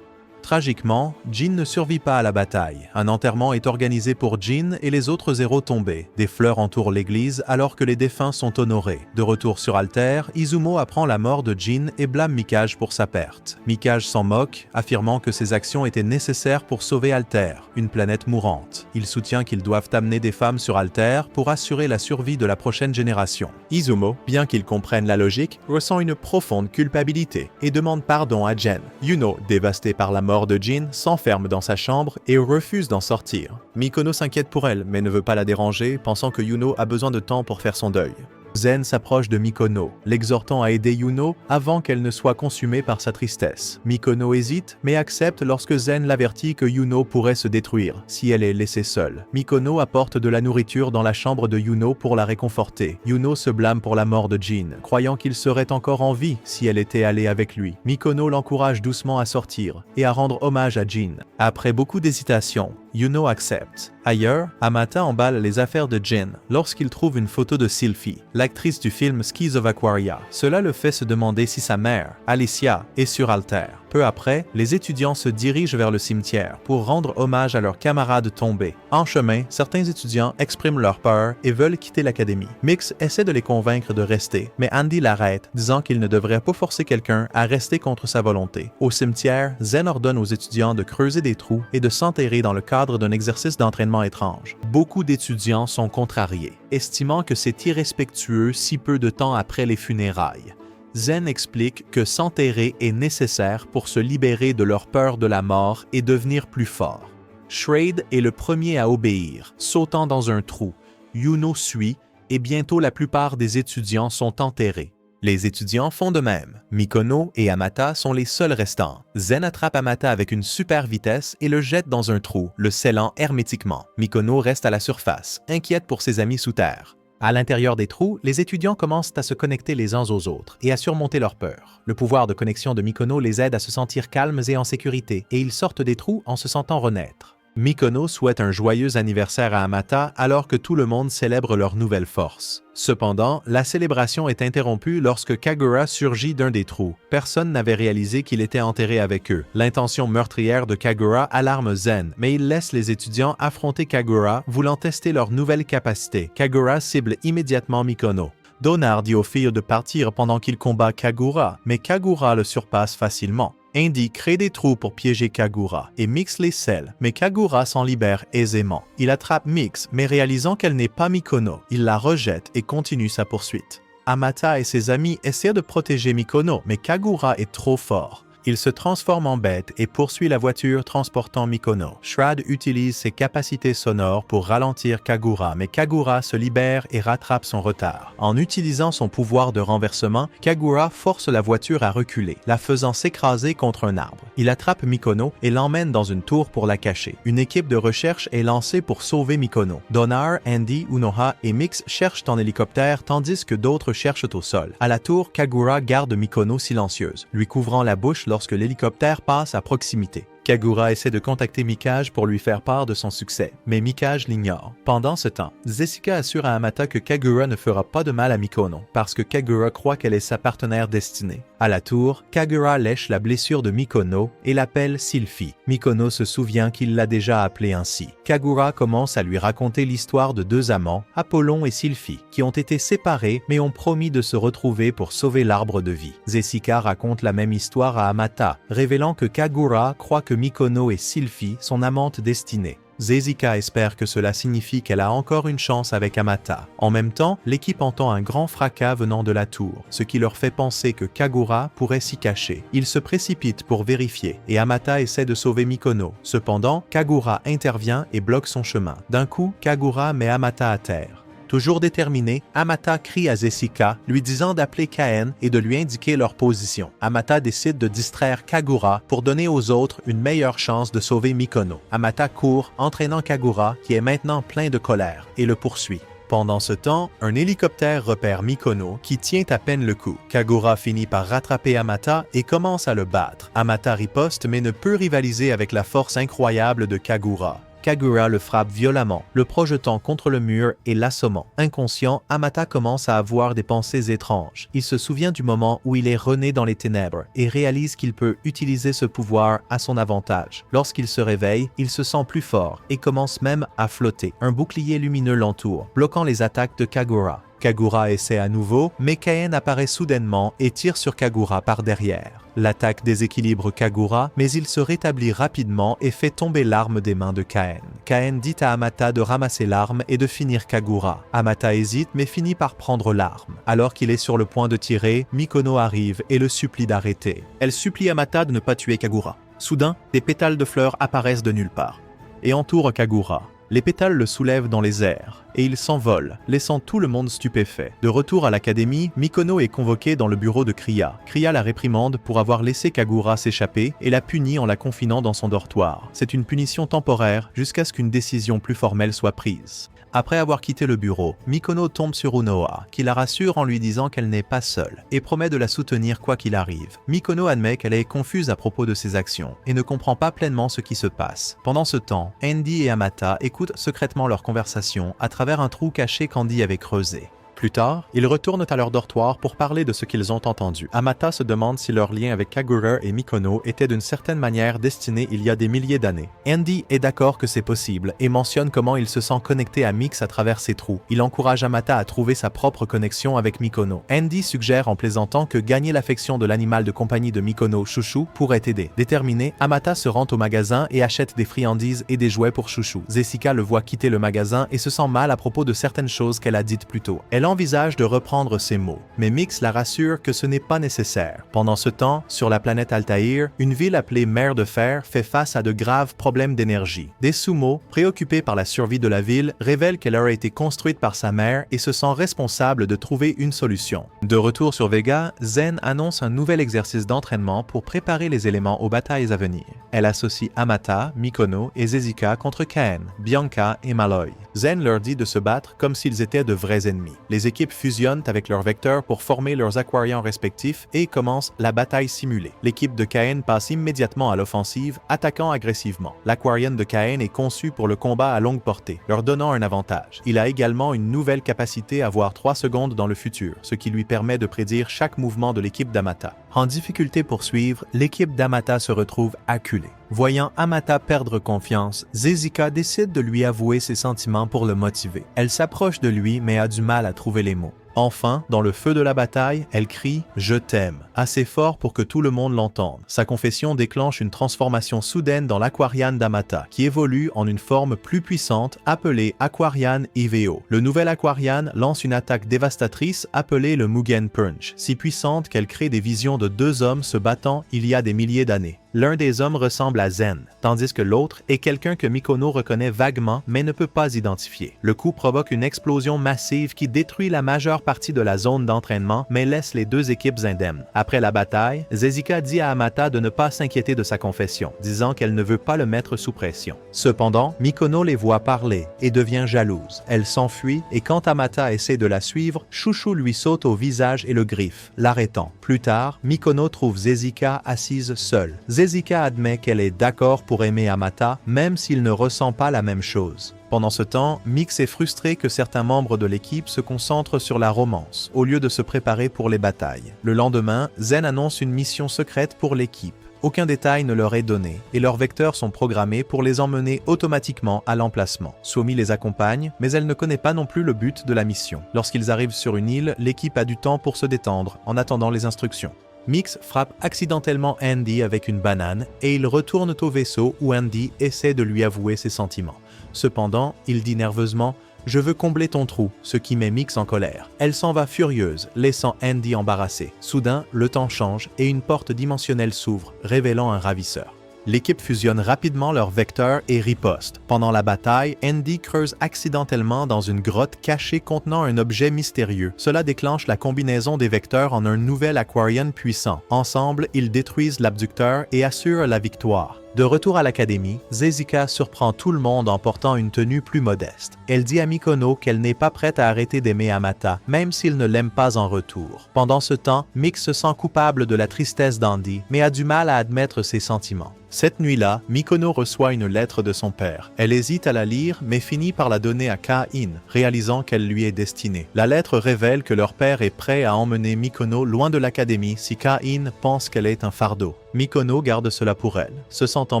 Tragiquement, Jin ne survit pas à la bataille. Un enterrement est organisé pour Jin et les autres héros tombés. Des fleurs entourent l'église alors que les défunts sont honorés. De retour sur Alter, Izumo apprend la mort de Jin et blâme Mikage pour sa perte. Mikage s'en moque, affirmant que ses actions étaient nécessaires pour sauver Alter, une planète mourante. Il soutient qu'ils doivent amener des femmes sur Alter pour assurer la survie de la prochaine génération. Izumo, bien qu'il comprenne la logique, ressent une profonde culpabilité et demande pardon à Jen. Yuno, dévasté par la mort de Jin, s'enferme dans sa chambre et refuse d'en sortir. Mikono s'inquiète pour elle, mais ne veut pas la déranger, pensant que Yuno a besoin de temps pour faire son deuil. Zen s'approche de Mikono, l'exhortant à aider Yuno avant qu'elle ne soit consumée par sa tristesse. Mikono hésite, mais accepte lorsque Zen l'avertit que Yuno pourrait se détruire si elle est laissée seule. Mikono apporte de la nourriture dans la chambre de Yuno pour la réconforter. Yuno se blâme pour la mort de Jin, croyant qu'il serait encore en vie si elle était allée avec lui. Mikono l'encourage doucement à sortir et à rendre hommage à Jin. Après beaucoup d'hésitation, Yuno accepte. Ailleurs, Amata emballe les affaires de Jin lorsqu'il trouve une photo de Sylphie, l'actrice du film Skies of Aquaria. Cela le fait se demander si sa mère, Alicia, est sur Alter. Peu après, les étudiants se dirigent vers le cimetière pour rendre hommage à leurs camarades tombés. En chemin, certains étudiants expriment leur peur et veulent quitter l'académie. Mix essaie de les convaincre de rester, mais Andy l'arrête, disant qu'il ne devrait pas forcer quelqu'un à rester contre sa volonté. Au cimetière, Zen ordonne aux étudiants de creuser des trous et de s'enterrer dans le cadre d'un exercice d'entraînement étrange. Beaucoup d'étudiants sont contrariés, estimant que c'est irrespectueux si peu de temps après les funérailles. Zen explique que s'enterrer est nécessaire pour se libérer de leur peur de la mort et devenir plus fort. Shrade est le premier à obéir, sautant dans un trou. Yuno suit et bientôt la plupart des étudiants sont enterrés. Les étudiants font de même. Mikono et Amata sont les seuls restants. Zen attrape Amata avec une super vitesse et le jette dans un trou, le scellant hermétiquement. Mikono reste à la surface, inquiète pour ses amis sous terre. À l'intérieur des trous, les étudiants commencent à se connecter les uns aux autres et à surmonter leur peur. Le pouvoir de connexion de Mikono les aide à se sentir calmes et en sécurité, et ils sortent des trous en se sentant renaître. Mikono souhaite un joyeux anniversaire à Amata alors que tout le monde célèbre leur nouvelle force. Cependant, la célébration est interrompue lorsque Kagura surgit d'un des trous. Personne n'avait réalisé qu'il était enterré avec eux. L'intention meurtrière de Kagura alarme Zen, mais il laisse les étudiants affronter Kagura, voulant tester leur nouvelle capacité. Kagura cible immédiatement Mikono. Donar dit aux filles de partir pendant qu'il combat Kagura, mais Kagura le surpasse facilement. Indy crée des trous pour piéger Kagura et Mix les scelle, mais Kagura s'en libère aisément. Il attrape Mix, mais réalisant qu'elle n'est pas Mikono, il la rejette et continue sa poursuite. Amata et ses amis essaient de protéger Mikono, mais Kagura est trop fort. Il se transforme en bête et poursuit la voiture transportant Mikono. Shrade utilise ses capacités sonores pour ralentir Kagura, mais Kagura se libère et rattrape son retard. En utilisant son pouvoir de renversement, Kagura force la voiture à reculer, la faisant s'écraser contre un arbre. Il attrape Mikono et l'emmène dans une tour pour la cacher. Une équipe de recherche est lancée pour sauver Mikono. Donar, Andy, Unoha et Mix cherchent en hélicoptère tandis que d'autres cherchent au sol. À la tour, Kagura garde Mikono silencieuse, lui couvrant la bouche lorsque l'hélicoptère passe à proximité. Kagura essaie de contacter Mikage pour lui faire part de son succès, mais Mikage l'ignore. Pendant ce temps, Jessica assure à Amata que Kagura ne fera pas de mal à Mikono, parce que Kagura croit qu'elle est sa partenaire destinée. À la tour, Kagura lèche la blessure de Mikono et l'appelle Sylphie. Mikono se souvient qu'il l'a déjà appelée ainsi. Kagura commence à lui raconter l'histoire de deux amants, Apollon et Sylphie, qui ont été séparés mais ont promis de se retrouver pour sauver l'arbre de vie. Jessica raconte la même histoire à Amata, révélant que Kagura croit que Mikono et Sylphie sont amantes destinées. Jessica espère que cela signifie qu'elle a encore une chance avec Amata. En même temps, l'équipe entend un grand fracas venant de la tour, ce qui leur fait penser que Kagura pourrait s'y cacher. Ils se précipitent pour vérifier, et Amata essaie de sauver Mikono. Cependant, Kagura intervient et bloque son chemin. D'un coup, Kagura met Amata à terre. Toujours déterminé, Amata crie à Jessica, lui disant d'appeler Kaen et de lui indiquer leur position. Amata décide de distraire Kagura pour donner aux autres une meilleure chance de sauver Mikono. Amata court, entraînant Kagura, qui est maintenant plein de colère, et le poursuit. Pendant ce temps, un hélicoptère repère Mikono qui tient à peine le coup. Kagura finit par rattraper Amata et commence à le battre. Amata riposte mais ne peut rivaliser avec la force incroyable de Kagura. Kagura le frappe violemment, le projetant contre le mur et l'assommant. Inconscient, Amata commence à avoir des pensées étranges. Il se souvient du moment où il est rené dans les ténèbres et réalise qu'il peut utiliser ce pouvoir à son avantage. Lorsqu'il se réveille, il se sent plus fort et commence même à flotter. Un bouclier lumineux l'entoure, bloquant les attaques de Kagura. Kagura essaie à nouveau, mais Kaen apparaît soudainement et tire sur Kagura par derrière. L'attaque déséquilibre Kagura, mais il se rétablit rapidement et fait tomber l'arme des mains de Kaen. Kaen dit à Amata de ramasser l'arme et de finir Kagura. Amata hésite mais finit par prendre l'arme. Alors qu'il est sur le point de tirer, Mikono arrive et le supplie d'arrêter. Elle supplie Amata de ne pas tuer Kagura. Soudain, des pétales de fleurs apparaissent de nulle part et entourent Kagura. Les pétales le soulèvent dans les airs, et il s'envole, laissant tout le monde stupéfait. De retour à l'académie, Mikono est convoqué dans le bureau de Kriya. Kriya la réprimande pour avoir laissé Kagura s'échapper et la punit en la confinant dans son dortoir. C'est une punition temporaire jusqu'à ce qu'une décision plus formelle soit prise. Après avoir quitté le bureau, Mikono tombe sur Unoha, qui la rassure en lui disant qu'elle n'est pas seule et promet de la soutenir quoi qu'il arrive. Mikono admet qu'elle est confuse à propos de ses actions et ne comprend pas pleinement ce qui se passe. Pendant ce temps, Andy et Amata écoutent secrètement leur conversation à travers un trou caché qu'Andy avait creusé. Plus tard, ils retournent à leur dortoir pour parler de ce qu'ils ont entendu. Amata se demande si leur lien avec Kagura et Mikono était d'une certaine manière destiné il y a des milliers d'années. Andy est d'accord que c'est possible et mentionne comment il se sent connecté à Mix à travers ces trous. Il encourage Amata à trouver sa propre connexion avec Mikono. Andy suggère en plaisantant que gagner l'affection de l'animal de compagnie de Mikono, Chouchou, pourrait aider. Déterminé, Amata se rend au magasin et achète des friandises et des jouets pour Chouchou. Jessica le voit quitter le magasin et se sent mal à propos de certaines choses qu'elle a dites plus tôt. Elle envisage de reprendre ses mots, mais Mix la rassure que ce n'est pas nécessaire. Pendant ce temps, sur la planète Altaïr, une ville appelée Mer de Fer fait face à de graves problèmes d'énergie. Des sumo, préoccupés par la survie de la ville, révèlent qu'elle aurait été construite par sa mère et se sent responsable de trouver une solution. De retour sur Vega, Zen annonce un nouvel exercice d'entraînement pour préparer les éléments aux batailles à venir. Elle associe Amata, Mikono et Jessica contre Kaen, Bianca et Malloy. Zen leur dit de se battre comme s'ils étaient de vrais ennemis. Les équipes fusionnent avec leurs vecteurs pour former leurs aquarians respectifs et commencent la bataille simulée. L'équipe de Kaen passe immédiatement à l'offensive, attaquant agressivement. L'Aquarian de Kaen est conçu pour le combat à longue portée, leur donnant un avantage. Il a également une nouvelle capacité à voir 3 secondes dans le futur, ce qui lui permet de prédire chaque mouvement de l'équipe d'Amata. En difficulté pour suivre, l'équipe d'Amata se retrouve acculée. Voyant Amata perdre confiance, Jessica décide de lui avouer ses sentiments pour le motiver. Elle s'approche de lui mais a du mal à trouver les mots. Enfin, dans le feu de la bataille, elle crie « Je t'aime » assez fort pour que tout le monde l'entende. Sa confession déclenche une transformation soudaine dans l'Aquarian d'Amata, qui évolue en une forme plus puissante appelée Aquarian EVO. Le nouvel Aquarian lance une attaque dévastatrice appelée le Mugen Punch, si puissante qu'elle crée des visions de 2 hommes se battant il y a des milliers d'années. L'un des hommes ressemble à Zen, tandis que l'autre est quelqu'un que Mikono reconnaît vaguement mais ne peut pas identifier. Le coup provoque une explosion massive qui détruit la majeure partie de la zone d'entraînement mais laisse les 2 équipes indemnes. Après la bataille, Jessica dit à Amata de ne pas s'inquiéter de sa confession, disant qu'elle ne veut pas le mettre sous pression. Cependant, Mikono les voit parler et devient jalouse. Elle s'enfuit et quand Amata essaie de la suivre, Chouchou lui saute au visage et le griffe, l'arrêtant. Plus tard, Mikono trouve Jessica assise seule. Zezika admet qu'elle est d'accord pour aimer Amata, même s'il ne ressent pas la même chose. Pendant ce temps, Mix est frustré que certains membres de l'équipe se concentrent sur la romance, au lieu de se préparer pour les batailles. Le lendemain, Zen annonce une mission secrète pour l'équipe. Aucun détail ne leur est donné, et leurs vecteurs sont programmés pour les emmener automatiquement à l'emplacement. Suomi les accompagne, mais elle ne connaît pas non plus le but de la mission. Lorsqu'ils arrivent sur une île, l'équipe a du temps pour se détendre, en attendant les instructions. Mix frappe accidentellement Andy avec une banane, et ils retournent au vaisseau où Andy essaie de lui avouer ses sentiments. Cependant, il dit nerveusement « Je veux combler ton trou », ce qui met Mix en colère. Elle s'en va furieuse, laissant Andy embarrassé. Soudain, le temps change et une porte dimensionnelle s'ouvre, révélant un ravisseur. L'équipe fusionne rapidement leurs vecteurs et riposte. Pendant la bataille, Andy creuse accidentellement dans une grotte cachée contenant un objet mystérieux. Cela déclenche la combinaison des vecteurs en un nouvel Aquarian puissant. Ensemble, ils détruisent l'abducteur et assurent la victoire. De retour à l'académie, Zezika surprend tout le monde en portant une tenue plus modeste. Elle dit à Mikono qu'elle n'est pas prête à arrêter d'aimer Amata, même s'il ne l'aime pas en retour. Pendant ce temps, Mix se sent coupable de la tristesse d'Andy, mais a du mal à admettre ses sentiments. Cette nuit-là, Mikono reçoit une lettre de son père. Elle hésite à la lire, mais finit par la donner à Ka-in, réalisant qu'elle lui est destinée. La lettre révèle que leur père est prêt à emmener Mikono loin de l'académie si Ka-in pense qu'elle est un fardeau. Mikono garde cela pour elle, se sentant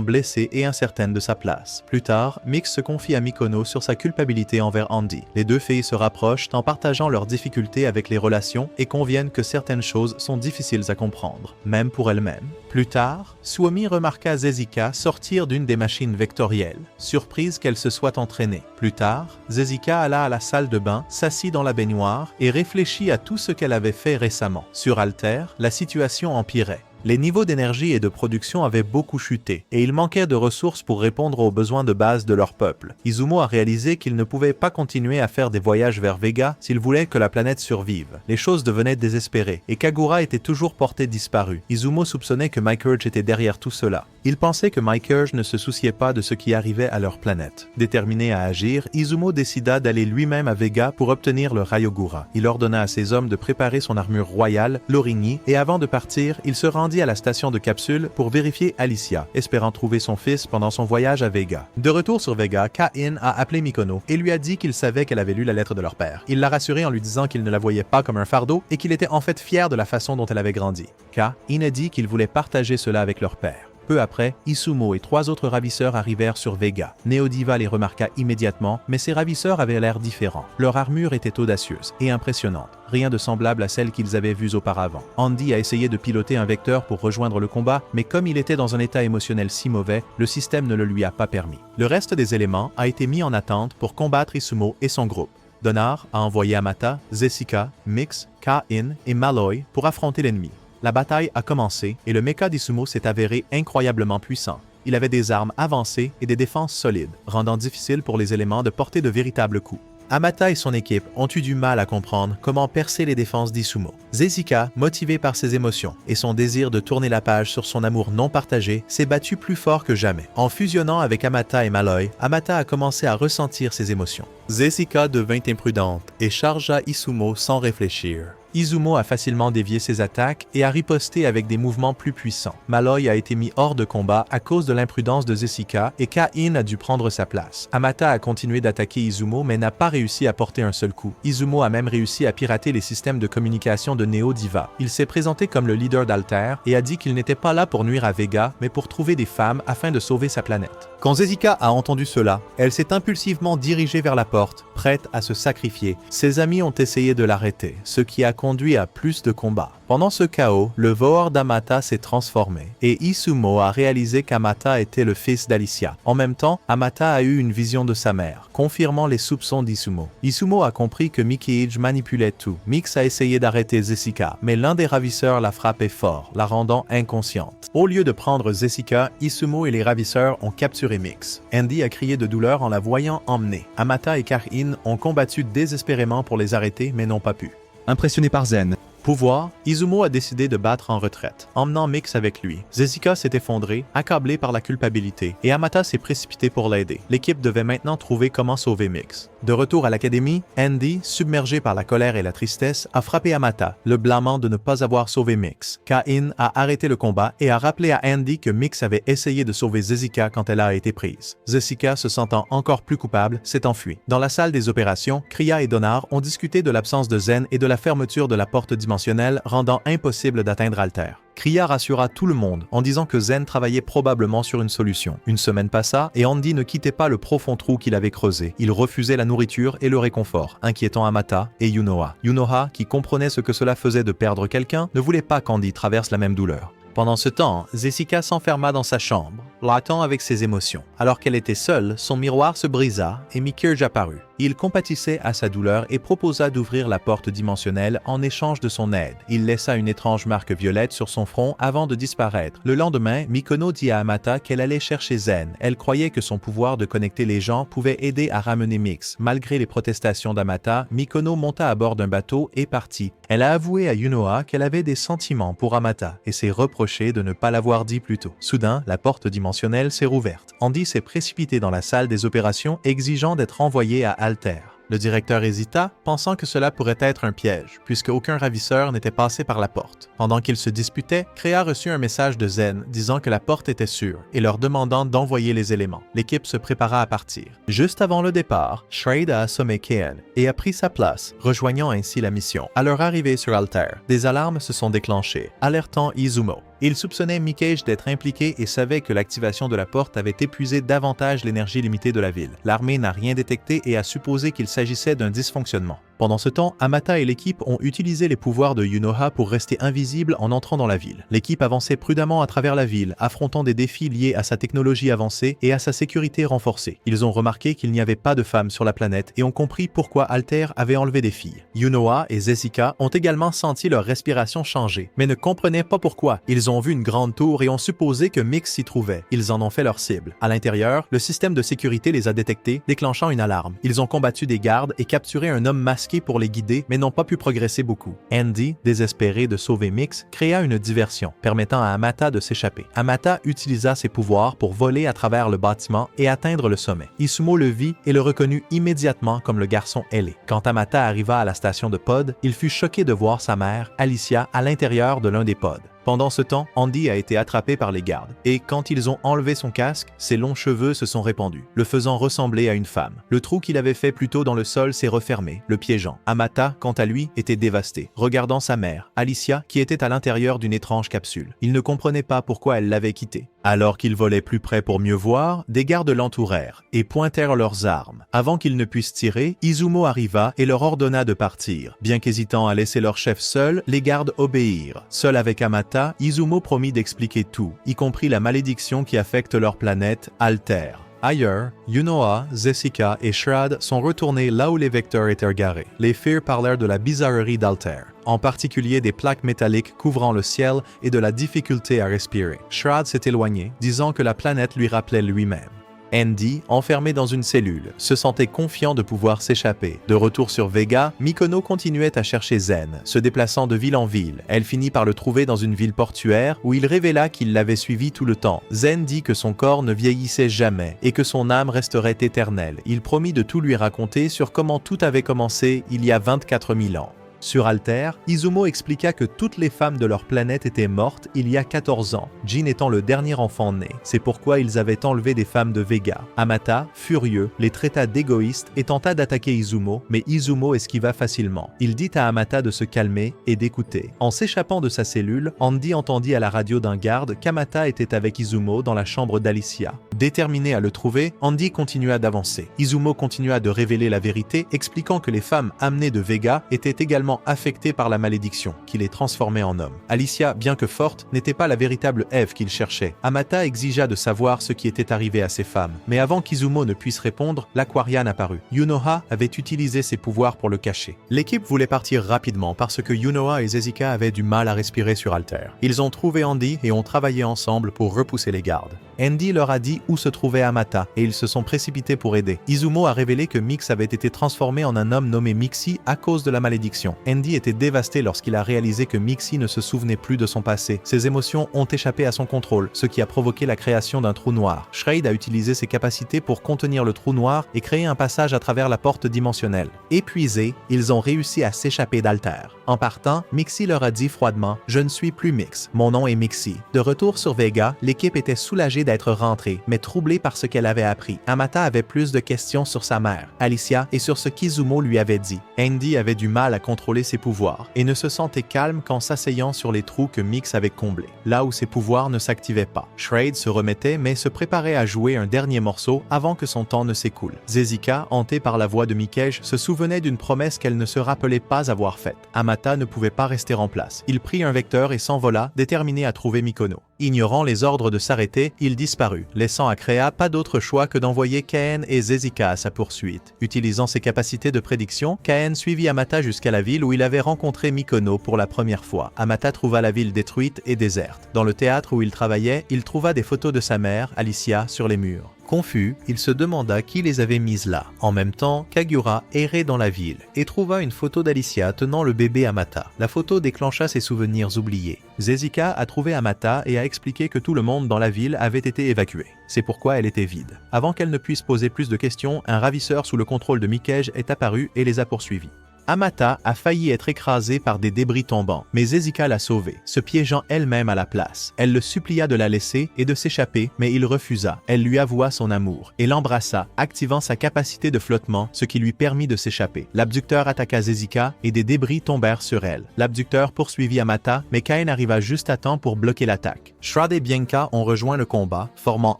blessée et incertaine de sa place. Plus tard, Mix se confie à Mikono sur sa culpabilité envers Andy. Les deux filles se rapprochent en partageant leurs difficultés avec les relations et conviennent que certaines choses sont difficiles à comprendre, même pour elles-mêmes. Plus tard, Suomi remarqua Zezika sortir d'une des machines vectorielles, surprise qu'elle se soit entraînée. Plus tard, Zezika alla à la salle de bain, s'assit dans la baignoire et réfléchit à tout ce qu'elle avait fait récemment. Sur Alter, la situation empirait. Les niveaux d'énergie et de production avaient beaucoup chuté, et il manquait de ressources pour répondre aux besoins de base de leur peuple. Izumo a réalisé qu'il ne pouvait pas continuer à faire des voyages vers Vega s'il voulait que la planète survive. Les choses devenaient désespérées, et Kagura était toujours porté disparu. Izumo soupçonnait que Mike Urge était derrière tout cela. Il pensait que Mike Urge ne se souciait pas de ce qui arrivait à leur planète. Déterminé à agir, Izumo décida d'aller lui-même à Vega pour obtenir le Ryogura. Il ordonna à ses hommes de préparer son armure royale, l'Origny, et avant de partir, il se rendit à la station de capsule pour vérifier Alicia, espérant trouver son fils pendant son voyage à Vega. De retour sur Vega, Ka-in a appelé Mikono et lui a dit qu'il savait qu'elle avait lu la lettre de leur père. Il l'a rassurée en lui disant qu'il ne la voyait pas comme un fardeau et qu'il était en fait fier de la façon dont elle avait grandi. Ka-in a dit qu'il voulait partager cela avec leur père. Peu après, Izumo et 3 autres ravisseurs arrivèrent sur Vega. Neodiva les remarqua immédiatement, mais ces ravisseurs avaient l'air différents. Leur armure était audacieuse et impressionnante, rien de semblable à celle qu'ils avaient vues auparavant. Andy a essayé de piloter un vecteur pour rejoindre le combat, mais comme il était dans un état émotionnel si mauvais, le système ne le lui a pas permis. Le reste des éléments a été mis en attente pour combattre Izumo et son groupe. Donar a envoyé Amata, Zezika, Mix, Ka-in et Malloy pour affronter l'ennemi. La bataille a commencé et le mecha d'Izumo s'est avéré incroyablement puissant. Il avait des armes avancées et des défenses solides, rendant difficile pour les éléments de porter de véritables coups. Amata et son équipe ont eu du mal à comprendre comment percer les défenses d'Izumo. Zezika, motivée par ses émotions et son désir de tourner la page sur son amour non partagé, s'est battue plus fort que jamais. En fusionnant avec Amata et Malloy, Amata a commencé à ressentir ses émotions. Zezika devint imprudente et chargea Izumo sans réfléchir. Izumo a facilement dévié ses attaques et a riposté avec des mouvements plus puissants. Malloy a été mis hors de combat à cause de l'imprudence de Zezika et Ka-in a dû prendre sa place. Amata a continué d'attaquer Izumo mais n'a pas réussi à porter un seul coup. Izumo a même réussi à pirater les systèmes de communication de Neodiva. Il s'est présenté comme le leader d'Alter et a dit qu'il n'était pas là pour nuire à Vega mais pour trouver des femmes afin de sauver sa planète. Quand Zezika a entendu cela, elle s'est impulsivement dirigée vers la porte, prête à se sacrifier. Ses amis ont essayé de l'arrêter, ce qui a conduit à plus de combats. Pendant ce chaos, le Vohor d'Amata s'est transformé et Izumo a réalisé qu'Amata était le fils d'Alicia. En même temps, Amata a eu une vision de sa mère, confirmant les soupçons d'Izumo. Izumo a compris que Miki-Ige manipulait tout. Mix a essayé d'arrêter Zezika, mais l'un des ravisseurs l'a frappé fort, la rendant inconsciente. Au lieu de prendre Zezika, Izumo et les ravisseurs ont capturé Mix. Andy a crié de douleur en la voyant emmenée. Amata et Ka-in ont combattu désespérément pour les arrêter mais n'ont pas pu. Impressionné par Zen, Pouvoir, Izumo a décidé de battre en retraite, emmenant Mix avec lui. Zesika s'est effondré, accablé par la culpabilité, et Amata s'est précipité pour l'aider. L'équipe devait maintenant trouver comment sauver Mix. De retour à l'académie, Andy, submergé par la colère et la tristesse, a frappé Amata, le blâmant de ne pas avoir sauvé Mix. Ka-in a arrêté le combat et a rappelé à Andy que Mix avait essayé de sauver Zesika quand elle a été prise. Zesika, se sentant encore plus coupable, s'est enfuie. Dans la salle des opérations, Kria et Donar ont discuté de l'absence de Zen et de la fermeture de la porte dimensionnelle rendant impossible d'atteindre Alter. Kria rassura tout le monde en disant que Zen travaillait probablement sur une solution. Une semaine passa et Andy ne quittait pas le profond trou qu'il avait creusé. Il refusait la nourriture et le réconfort, inquiétant Amata et Yunoha. Yunoha, qui comprenait ce que cela faisait de perdre quelqu'un, ne voulait pas qu'Andy traverse la même douleur. Pendant ce temps, Zesika s'enferma dans sa chambre, luttant avec ses émotions. Alors qu'elle était seule, son miroir se brisa et Mikirj apparut. Il compatissait à sa douleur et proposa d'ouvrir la porte dimensionnelle en échange de son aide. Il laissa une étrange marque violette sur son front avant de disparaître. Le lendemain, Mikono dit à Amata qu'elle allait chercher Zen. Elle croyait que son pouvoir de connecter les gens pouvait aider à ramener Mix. Malgré les protestations d'Amata, Mikono monta à bord d'un bateau et partit. Elle a avoué à Yunoha qu'elle avait des sentiments pour Amata et s'est reproché de ne pas l'avoir dit plus tôt. Soudain, la porte dimensionnelle s'est rouverte. Andy s'est précipité dans la salle des opérations, exigeant d'être envoyé à Alter. Le directeur hésita, pensant que cela pourrait être un piège, puisque aucun ravisseur n'était passé par la porte. Pendant qu'ils se disputaient, Krea reçut un message de Zen disant que la porte était sûre et leur demandant d'envoyer les éléments. L'équipe se prépara à partir. Juste avant le départ, Shraid a assommé Kien et a pris sa place, rejoignant ainsi la mission. À leur arrivée sur Alter, des alarmes se sont déclenchées, alertant Izumo. Il soupçonnait Mikirj d'être impliqué et savait que l'activation de la porte avait épuisé davantage l'énergie limitée de la ville. L'armée n'a rien détecté et a supposé qu'il s'agissait d'un dysfonctionnement. Pendant ce temps, Amata et l'équipe ont utilisé les pouvoirs de Yunoha pour rester invisibles en entrant dans la ville. L'équipe avançait prudemment à travers la ville, affrontant des défis liés à sa technologie avancée et à sa sécurité renforcée. Ils ont remarqué qu'il n'y avait pas de femmes sur la planète et ont compris pourquoi Alter avait enlevé des filles. Yunoha et Zesika ont également senti leur respiration changer, mais ne comprenaient pas pourquoi. Ils ont vu une grande tour et ont supposé que Mix s'y trouvait. Ils en ont fait leur cible. À l'intérieur, le système de sécurité les a détectés, déclenchant une alarme. Ils ont combattu des gardes et capturé un homme masqué pour les guider, mais n'ont pas pu progresser beaucoup. Andy, désespéré de sauver Mix, créa une diversion, permettant à Amata de s'échapper. Amata utilisa ses pouvoirs pour voler à travers le bâtiment et atteindre le sommet. Izumo le vit et le reconnut immédiatement comme le garçon ailé. Quand Amata arriva à la station de pod, il fut choqué de voir sa mère, Alicia, à l'intérieur de l'un des pods. Pendant ce temps, Andy a été attrapé par les gardes, et quand ils ont enlevé son casque, ses longs cheveux se sont répandus, le faisant ressembler à une femme. Le trou qu'il avait fait plus tôt dans le sol s'est refermé, le piégeant. Amata, quant à lui, était dévasté, regardant sa mère, Alicia, qui était à l'intérieur d'une étrange capsule. Il ne comprenait pas pourquoi elle l'avait quitté. Alors qu'il volait plus près pour mieux voir, des gardes l'entourèrent et pointèrent leurs armes. Avant qu'ils ne puissent tirer, Izumo arriva et leur ordonna de partir. Bien qu'hésitant à laisser leur chef seul, les gardes obéirent. Seul avec Amata, Izumo promit d'expliquer tout, y compris la malédiction qui affecte leur planète, Alter. Ailleurs, Yunoha, Zesika et Shraid sont retournés là où les vecteurs étaient garés. Les Fear parlèrent de la bizarrerie d'Alter, en particulier des plaques métalliques couvrant le ciel et de la difficulté à respirer. Shraid s'est éloigné, disant que la planète lui rappelait lui-même. Andy, enfermé dans une cellule, se sentait confiant de pouvoir s'échapper. De retour sur Vega, Mikono continuait à chercher Zen, se déplaçant de ville en ville. Elle finit par le trouver dans une ville portuaire où il révéla qu'il l'avait suivi tout le temps. Zen dit que son corps ne vieillissait jamais et que son âme resterait éternelle. Il promit de tout lui raconter sur comment tout avait commencé il y a 24 000 ans. Sur Alter, Izumo expliqua que toutes les femmes de leur planète étaient mortes il y a 14 ans, Jin étant le dernier enfant né. C'est pourquoi ils avaient enlevé des femmes de Vega. Amata, furieux, les traita d'égoïstes et tenta d'attaquer Izumo, mais Izumo esquiva facilement. Il dit à Amata de se calmer et d'écouter. En s'échappant de sa cellule, Andy entendit à la radio d'un garde qu'Amata était avec Izumo dans la chambre d'Alicia. Déterminé à le trouver, Andy continua d'avancer. Izumo continua de révéler la vérité, expliquant que les femmes amenées de Vega étaient également affectées par la malédiction, qui les transformait en hommes. Alicia, bien que forte, n'était pas la véritable Ève qu'il cherchait. Amata exigea de savoir ce qui était arrivé à ces femmes, mais avant qu'Izumo ne puisse répondre, l'Aquarian apparut. Yunoha avait utilisé ses pouvoirs pour le cacher. L'équipe voulait partir rapidement parce que Yunoha et Zesika avaient du mal à respirer sur Alter. Ils ont trouvé Andy et ont travaillé ensemble pour repousser les gardes. Andy leur a dit où se trouvait Amata et ils se sont précipités pour aider. Izumo a révélé que Mix avait été transformé en un homme nommé Mixi à cause de la malédiction. Andy était dévasté lorsqu'il a réalisé que Mixi ne se souvenait plus de son passé. Ses émotions ont échappé à son contrôle, ce qui a provoqué la création d'un trou noir. Shreid a utilisé ses capacités pour contenir le trou noir et créer un passage à travers la porte dimensionnelle. Épuisés, ils ont réussi à s'échapper d'Alter. En partant, Mixi leur a dit froidement « Je ne suis plus Mix, mon nom est Mixi ». De retour sur Vega, l'équipe était soulagée d'être rentrée, mais troublée par ce qu'elle avait appris. Amata avait plus de questions sur sa mère, Alicia, et sur ce qu'Izumo lui avait dit. Andy avait du mal à contrôler ses pouvoirs et ne se sentait calme qu'en s'asseyant sur les trous que Mix avait comblés, là où ses pouvoirs ne s'activaient pas. Shreid se remettait mais se préparait à jouer un dernier morceau avant que son temps ne s'écoule. Zezika, hantée par la voix de Mikej, se souvenait d'une promesse qu'elle ne se rappelait pas avoir faite. Amata ne pouvait pas rester en place. Il prit un vecteur et s'envola, déterminé à trouver Mikono. Ignorant les ordres de s'arrêter, il disparut, laissant à Créa pas d'autre choix que d'envoyer Kaen et Zezika à sa poursuite. Utilisant ses capacités de prédiction, Kaen suivit Amata jusqu'à la ville où il avait rencontré Mikono pour la première fois. Amata trouva la ville détruite et déserte. Dans le théâtre où il travaillait, il trouva des photos de sa mère, Alicia, sur les murs. Confus, il se demanda qui les avait mises là. En même temps, Kagura errait dans la ville et trouva une photo d'Alicia tenant le bébé Amata. La photo déclencha ses souvenirs oubliés. Zezika a trouvé Amata et a expliqué que tout le monde dans la ville avait été évacué. C'est pourquoi elle était vide. Avant qu'elle ne puisse poser plus de questions, un ravisseur sous le contrôle de Mikej est apparu et les a poursuivis. Amata a failli être écrasée par des débris tombants, mais Zezika l'a sauvée, se piégeant elle-même à la place. Elle le supplia de la laisser et de s'échapper, mais il refusa. Elle lui avoua son amour et l'embrassa, activant sa capacité de flottement, ce qui lui permit de s'échapper. L'abducteur attaqua Zezika et des débris tombèrent sur elle. L'abducteur poursuivit Amata, mais Kaen arriva juste à temps pour bloquer l'attaque. Shroud et Bianca ont rejoint le combat, formant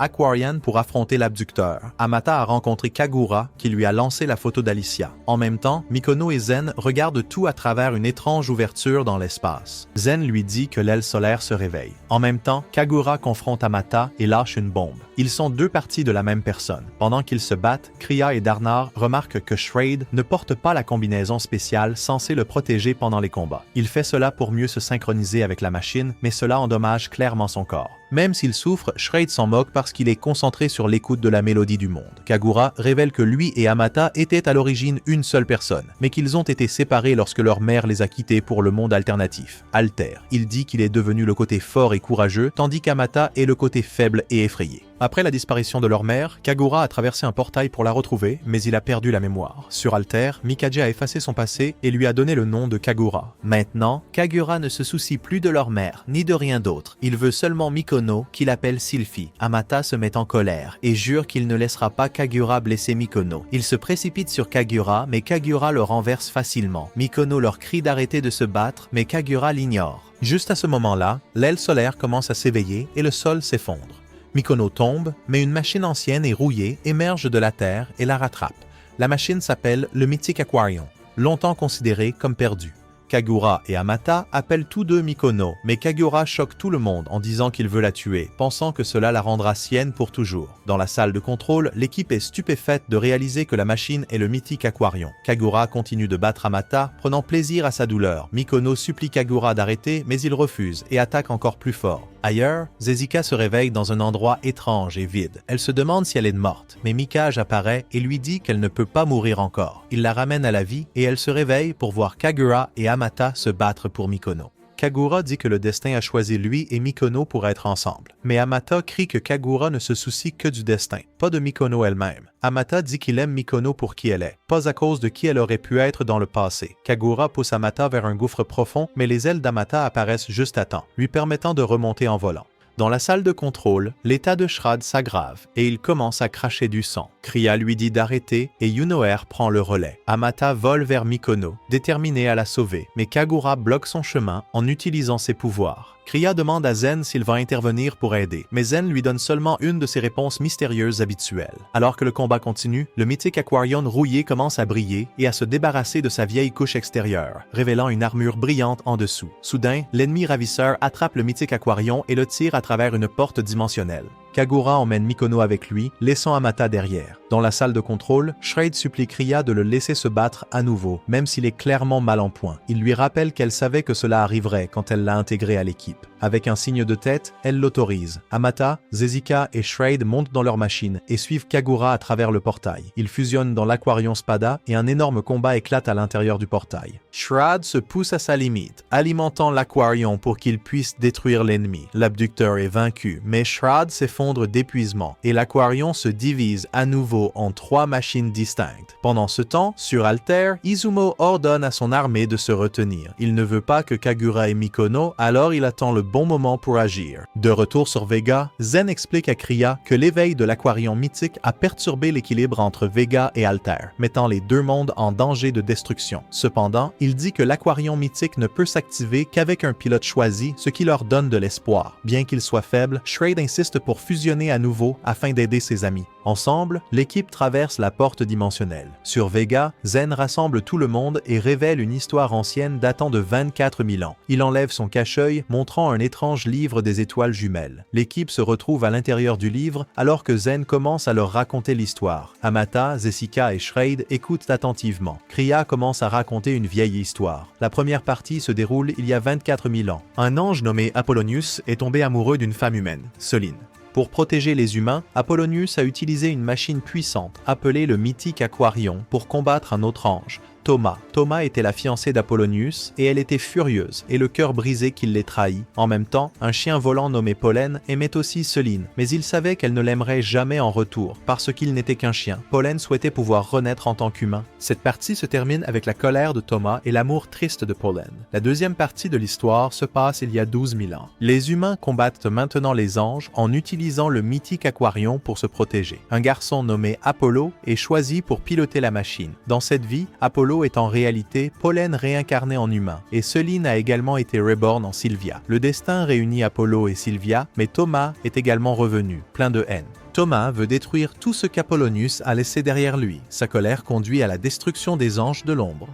Aquarian pour affronter l'abducteur. Amata a rencontré Kagura, qui lui a lancé la photo d'Alicia. En même temps, Mikono et Zen regarde tout à travers une étrange ouverture dans l'espace. Zen lui dit que l'aile solaire se réveille. En même temps, Kagura confronte Amata et lâche une bombe. Ils sont deux parties de la même personne. Pendant qu'ils se battent, Kria et Darnar remarquent que Shreid ne porte pas la combinaison spéciale censée le protéger pendant les combats. Il fait cela pour mieux se synchroniser avec la machine, mais cela endommage clairement son corps. Même s'il souffre, Shreid s'en moque parce qu'il est concentré sur l'écoute de la mélodie du monde. Kagura révèle que lui et Amata étaient à l'origine une seule personne, mais qu'ils ont été séparés lorsque leur mère les a quittés pour le monde alternatif, Alter. Il dit qu'il est devenu le côté fort et courageux, tandis qu'Amata est le côté faible et effrayé. Après la disparition de leur mère, Kagura a traversé un portail pour la retrouver, mais il a perdu la mémoire. Sur Alter, Mikage a effacé son passé et lui a donné le nom de Kagura. Maintenant, Kagura ne se soucie plus de leur mère, ni de rien d'autre. Il veut seulement Mikono, qu'il appelle Sylphie. Amata se met en colère et jure qu'il ne laissera pas Kagura blesser Mikono. Il se précipite sur Kagura, mais Kagura le renverse facilement. Mikono leur crie d'arrêter de se battre, mais Kagura l'ignore. Juste à ce moment-là, l'aile solaire commence à s'éveiller et le sol s'effondre. Mikono tombe, mais une machine ancienne et rouillée émerge de la Terre et la rattrape. La machine s'appelle le Mythic Aquarion, longtemps considéré comme perdu. Kagura et Amata appellent tous deux Mikono, mais Kagura choque tout le monde en disant qu'il veut la tuer, pensant que cela la rendra sienne pour toujours. Dans la salle de contrôle, l'équipe est stupéfaite de réaliser que la machine est le mythique Aquarion. Kagura continue de battre Amata, prenant plaisir à sa douleur. Mikono supplie Kagura d'arrêter, mais il refuse et attaque encore plus fort. Ailleurs, Zezika se réveille dans un endroit étrange et vide. Elle se demande si elle est morte, mais Mikage apparaît et lui dit qu'elle ne peut pas mourir encore. Il la ramène à la vie et elle se réveille pour voir Kagura et Amata se battre pour Mikono. Kagura dit que le destin a choisi lui et Mikono pour être ensemble. Mais Amata crie que Kagura ne se soucie que du destin, pas de Mikono elle-même. Amata dit qu'il aime Mikono pour qui elle est, pas à cause de qui elle aurait pu être dans le passé. Kagura pousse Amata vers un gouffre profond, mais les ailes d'Amata apparaissent juste à temps, lui permettant de remonter en volant. Dans la salle de contrôle, l'état de Shroud s'aggrave et il commence à cracher du sang. Kria lui dit d'arrêter et Yunoer prend le relais. Amata vole vers Mikono, déterminé à la sauver, mais Kagura bloque son chemin en utilisant ses pouvoirs. Kria demande à Zen s'il va intervenir pour aider, mais Zen lui donne seulement une de ses réponses mystérieuses habituelles. Alors que le combat continue, le mythique Aquarion rouillé commence à briller et à se débarrasser de sa vieille couche extérieure, révélant une armure brillante en dessous. Soudain, l'ennemi ravisseur attrape le mythique Aquarion et le tire à travers une porte dimensionnelle. Kagura emmène Mikono avec lui, laissant Amata derrière. Dans la salle de contrôle, Shred supplie Kria de le laisser se battre à nouveau, même s'il est clairement mal en point. Il lui rappelle qu'elle savait que cela arriverait quand elle l'a intégré à l'équipe. Avec un signe de tête, elle l'autorise. Amata, Zezika et Shred montent dans leur machine et suivent Kagura à travers le portail. Ils fusionnent dans l'Aquarion Spada et un énorme combat éclate à l'intérieur du portail. Shred se pousse à sa limite, alimentant l'Aquarion pour qu'il puisse détruire l'ennemi. L'abducteur est vaincu, mais Shred s'effondre d'épuisement et l'Aquarion se divise à nouveau en 3 machines distinctes. Pendant ce temps, sur Altair, Izumo ordonne à son armée de se retenir. Il ne veut pas que Kagura et Mikono, alors il attend le bon moment pour agir. De retour sur Vega, Zen explique à Kria que l'éveil de l'Aquarion mythique a perturbé l'équilibre entre Vega et Altair, mettant les deux mondes en danger de destruction. Cependant, il dit que l'Aquarion mythique ne peut s'activer qu'avec un pilote choisi, ce qui leur donne de l'espoir. Bien qu'il soit faible, Shred insiste pour fusionner à nouveau afin d'aider ses amis. Ensemble, l'équipe traverse la porte dimensionnelle. Sur Vega, Zen rassemble tout le monde et révèle une histoire ancienne datant de 24 000 ans. Il enlève son cache-œil, montrant un étrange livre des étoiles jumelles. L'équipe se retrouve à l'intérieur du livre alors que Zen commence à leur raconter l'histoire. Amata, Zezika et Shred écoutent attentivement. Kria commence à raconter une vieille histoire. La première partie se déroule il y a 24 000 ans. Un ange nommé Apollonius est tombé amoureux d'une femme humaine, Soline. Pour protéger les humains, Apollonius a utilisé une machine puissante, appelée le mythique Aquarion, pour combattre un autre ange, Thomas. Thomas était la fiancée d'Apollonius et elle était furieuse et le cœur brisé qu'il les trahit. En même temps, un chien volant nommé Pollen aimait aussi Soline, mais il savait qu'elle ne l'aimerait jamais en retour parce qu'il n'était qu'un chien. Pollen souhaitait pouvoir renaître en tant qu'humain. Cette partie se termine avec la colère de Thomas et l'amour triste de Pollen. La deuxième partie de l'histoire se passe il y a 12 000 ans. Les humains combattent maintenant les anges en utilisant le mythique Aquarion pour se protéger. Un garçon nommé Apollo est choisi pour piloter la machine. Dans cette vie, Apollo est en réalité Pollen réincarné en humain, et Soline a également été reborn en Sylvia. Le destin réunit Apollo et Sylvia, mais Thomas est également revenu, plein de haine. Thomas veut détruire tout ce qu'Apollonius a laissé derrière lui. Sa colère conduit à la destruction des anges de l'ombre.